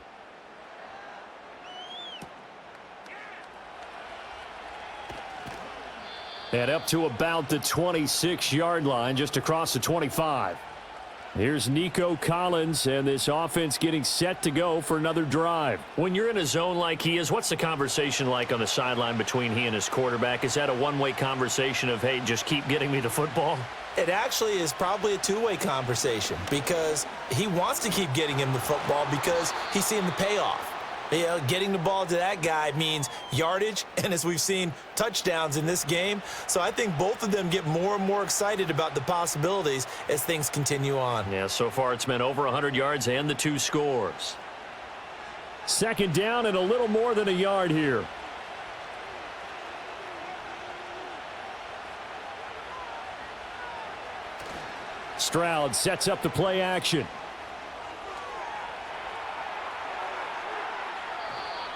And up to about the 26-yard line, just across the 25. Here's Nico Collins, and this offense getting set to go for another drive. When you're in a zone like he is, what's the conversation like on the sideline between he and his quarterback? Is that a one-way conversation of, hey, just keep getting me the football? It actually is probably a two-way conversation because he wants to keep getting him the football because he's seeing the payoff. You know, getting the ball to that guy means yardage, and as we've seen, touchdowns in this game. So I think both of them get more and more excited about the possibilities as things continue on. Yeah, so far it's been over 100 yards and the 2 scores. 2nd down and a little more than a yard here. Stroud sets up the play action.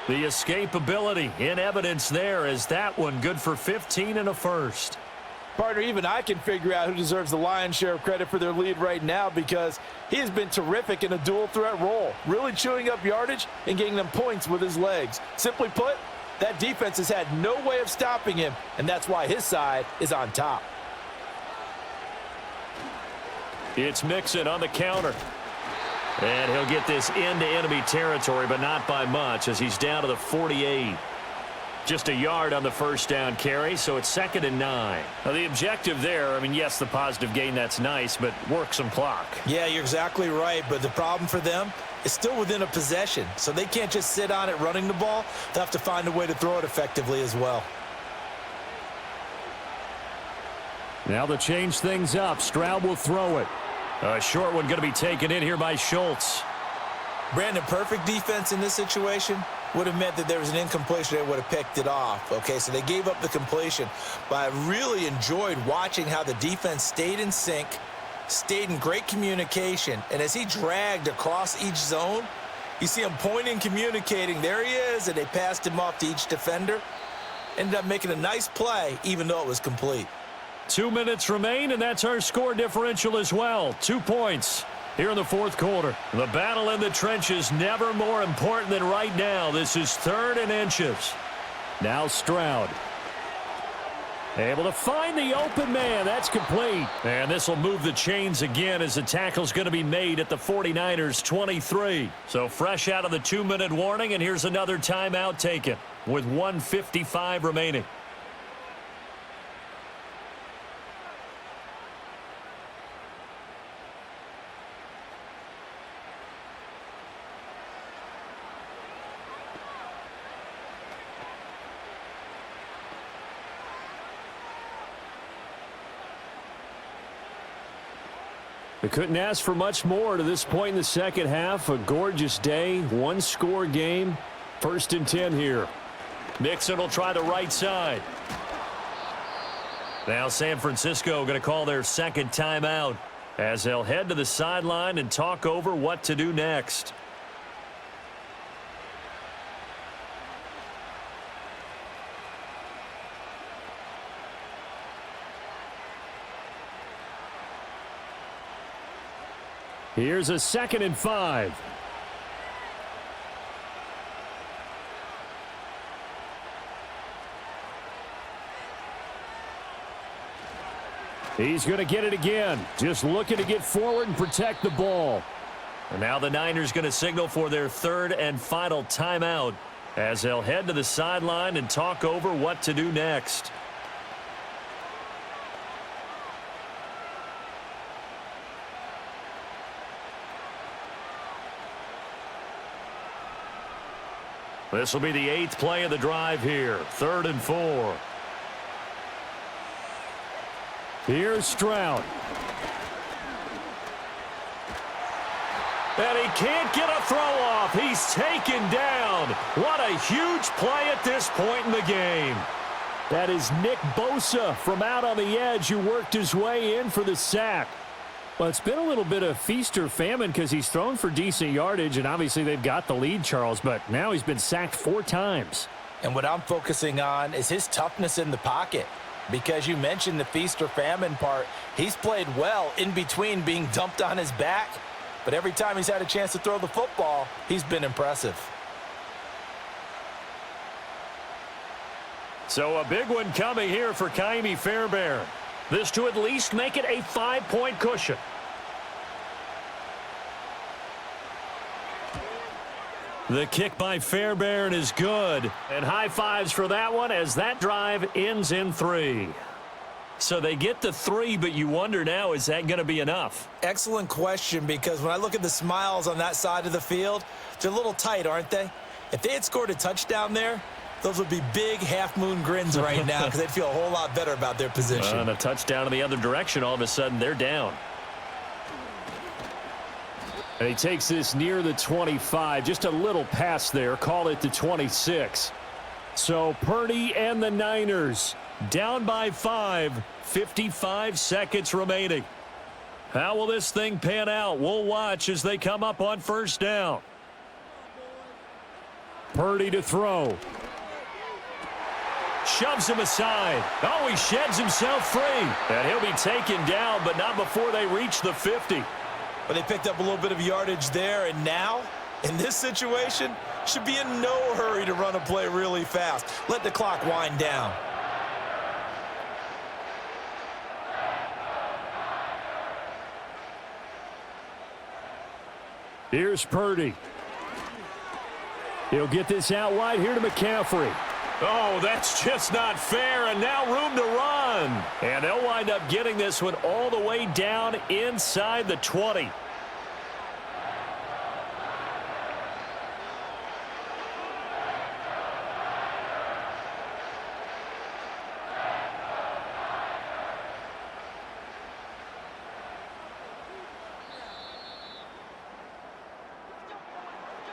The escapability in evidence there as that one good for 15 and a first. Partner, even I can figure out who deserves the lion's share of credit for their lead right now because he has been terrific in a dual threat role, really chewing up yardage and getting them points with his legs. Simply put, that defense has had no way of stopping him, and that's why his side is on top. It's Mixon on the counter. And he'll get this into enemy territory, but not by much as he's down to the 48. Just a yard on the first down carry, so it's 2nd and 9. Now the objective there, I mean, yes, the positive gain, that's nice, but work some clock. Yeah, you're exactly right, but the problem for them is still within a possession, so they can't just sit on it running the ball. They'll have to find a way to throw it effectively as well. Now to change things up, Stroud will throw it. A short one going to be taken in here by Schultz. Brandon, perfect defense in this situation would have meant that there was an incompletion. They would have picked it off. Okay, so they gave up the completion. But I really enjoyed watching how the defense stayed in sync, stayed in great communication. And as he dragged across each zone, you see him pointing, communicating. There he is, and they passed him off to each defender. Ended up making a nice play, even though it was complete. 2 minutes remain, and that's our score differential as well. 2 points here in the 4th quarter. The battle in the trenches never more important than right now. This is 3rd and inches. Now Stroud. Able to find the open man. That's complete. And this will move the chains again as the tackle's going to be made at the 49ers 23. So fresh out of the 2-minute warning, and here's another timeout taken with 1:55 remaining. They couldn't ask for much more to this point in the second half. A gorgeous day, one-score game. First and 10 here. Mixon will try the right side. Now San Francisco going to call their second timeout as they'll head to the sideline and talk over what to do next. Here's a 2nd and 5. He's going to get it again. Just looking to get forward and protect the ball. And now the Niners going to signal for their 3rd and final timeout as they'll head to the sideline and talk over what to do next. This will be the 8th play of the drive here. 3rd and 4. Here's Stroud. And he can't get a throw off. He's taken down. What a huge play at this point in the game. That is Nick Bosa from out on the edge who worked his way in for the sack. Well, it's been a little bit of feast or famine because he's thrown for decent yardage, and obviously they've got the lead, Charles, but now he's been sacked 4 times. And what I'm focusing on is his toughness in the pocket, because you mentioned the feast or famine part. He's played well in between being dumped on his back, but every time he's had a chance to throw the football, he's been impressive. So a big one coming here for Kaimi Fairbairn. This to at least make it a 5-point cushion. The kick by Fairbairn is good. And high fives for that one as that drive ends in 3. So they get the 3, but you wonder now, is that going to be enough? Excellent question, because when I look at the smiles on that side of the field, they're a little tight, aren't they? If they had scored a touchdown there, those would be big half-moon grins right now because they'd feel a whole lot better about their position. And a touchdown in the other direction, all of a sudden they're down. And he takes this near the 25. Just a little pass there. Call it the 26. So Purdy and the Niners down by 5. 55 seconds remaining. How will this thing pan out? We'll watch as they come up on first down. Purdy to throw. Shoves him aside. Oh, he sheds himself free. And he'll be taken down, but not before they reach the 50. But they picked up a little bit of yardage there, and now, in this situation, should be in no hurry to run a play really fast. Let the clock wind down. Here's Purdy. He'll get this out wide here to McCaffrey. Oh, that's just not fair, and now room to run. And they'll wind up getting this one all the way down inside the 20.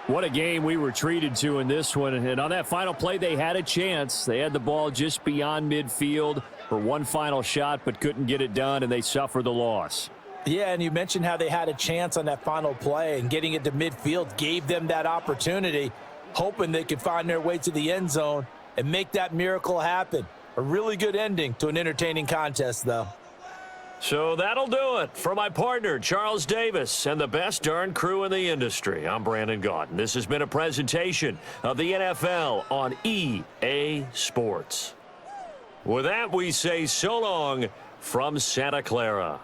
What a game we were treated to in this one. And on that final play, they had a chance. They had the ball just beyond midfield for one final shot, but couldn't get it done, and they suffered the loss. Yeah, and you mentioned how they had a chance on that final play, and getting it to midfield gave them that opportunity, hoping they could find their way to the end zone and make that miracle happen. A really good ending to an entertaining contest, though. So that'll do it for my partner, Charles Davis, and the best darn crew in the industry. I'm Brandon Gaudin. This has been a presentation of the NFL on EA Sports. With that, we say so long from Santa Clara.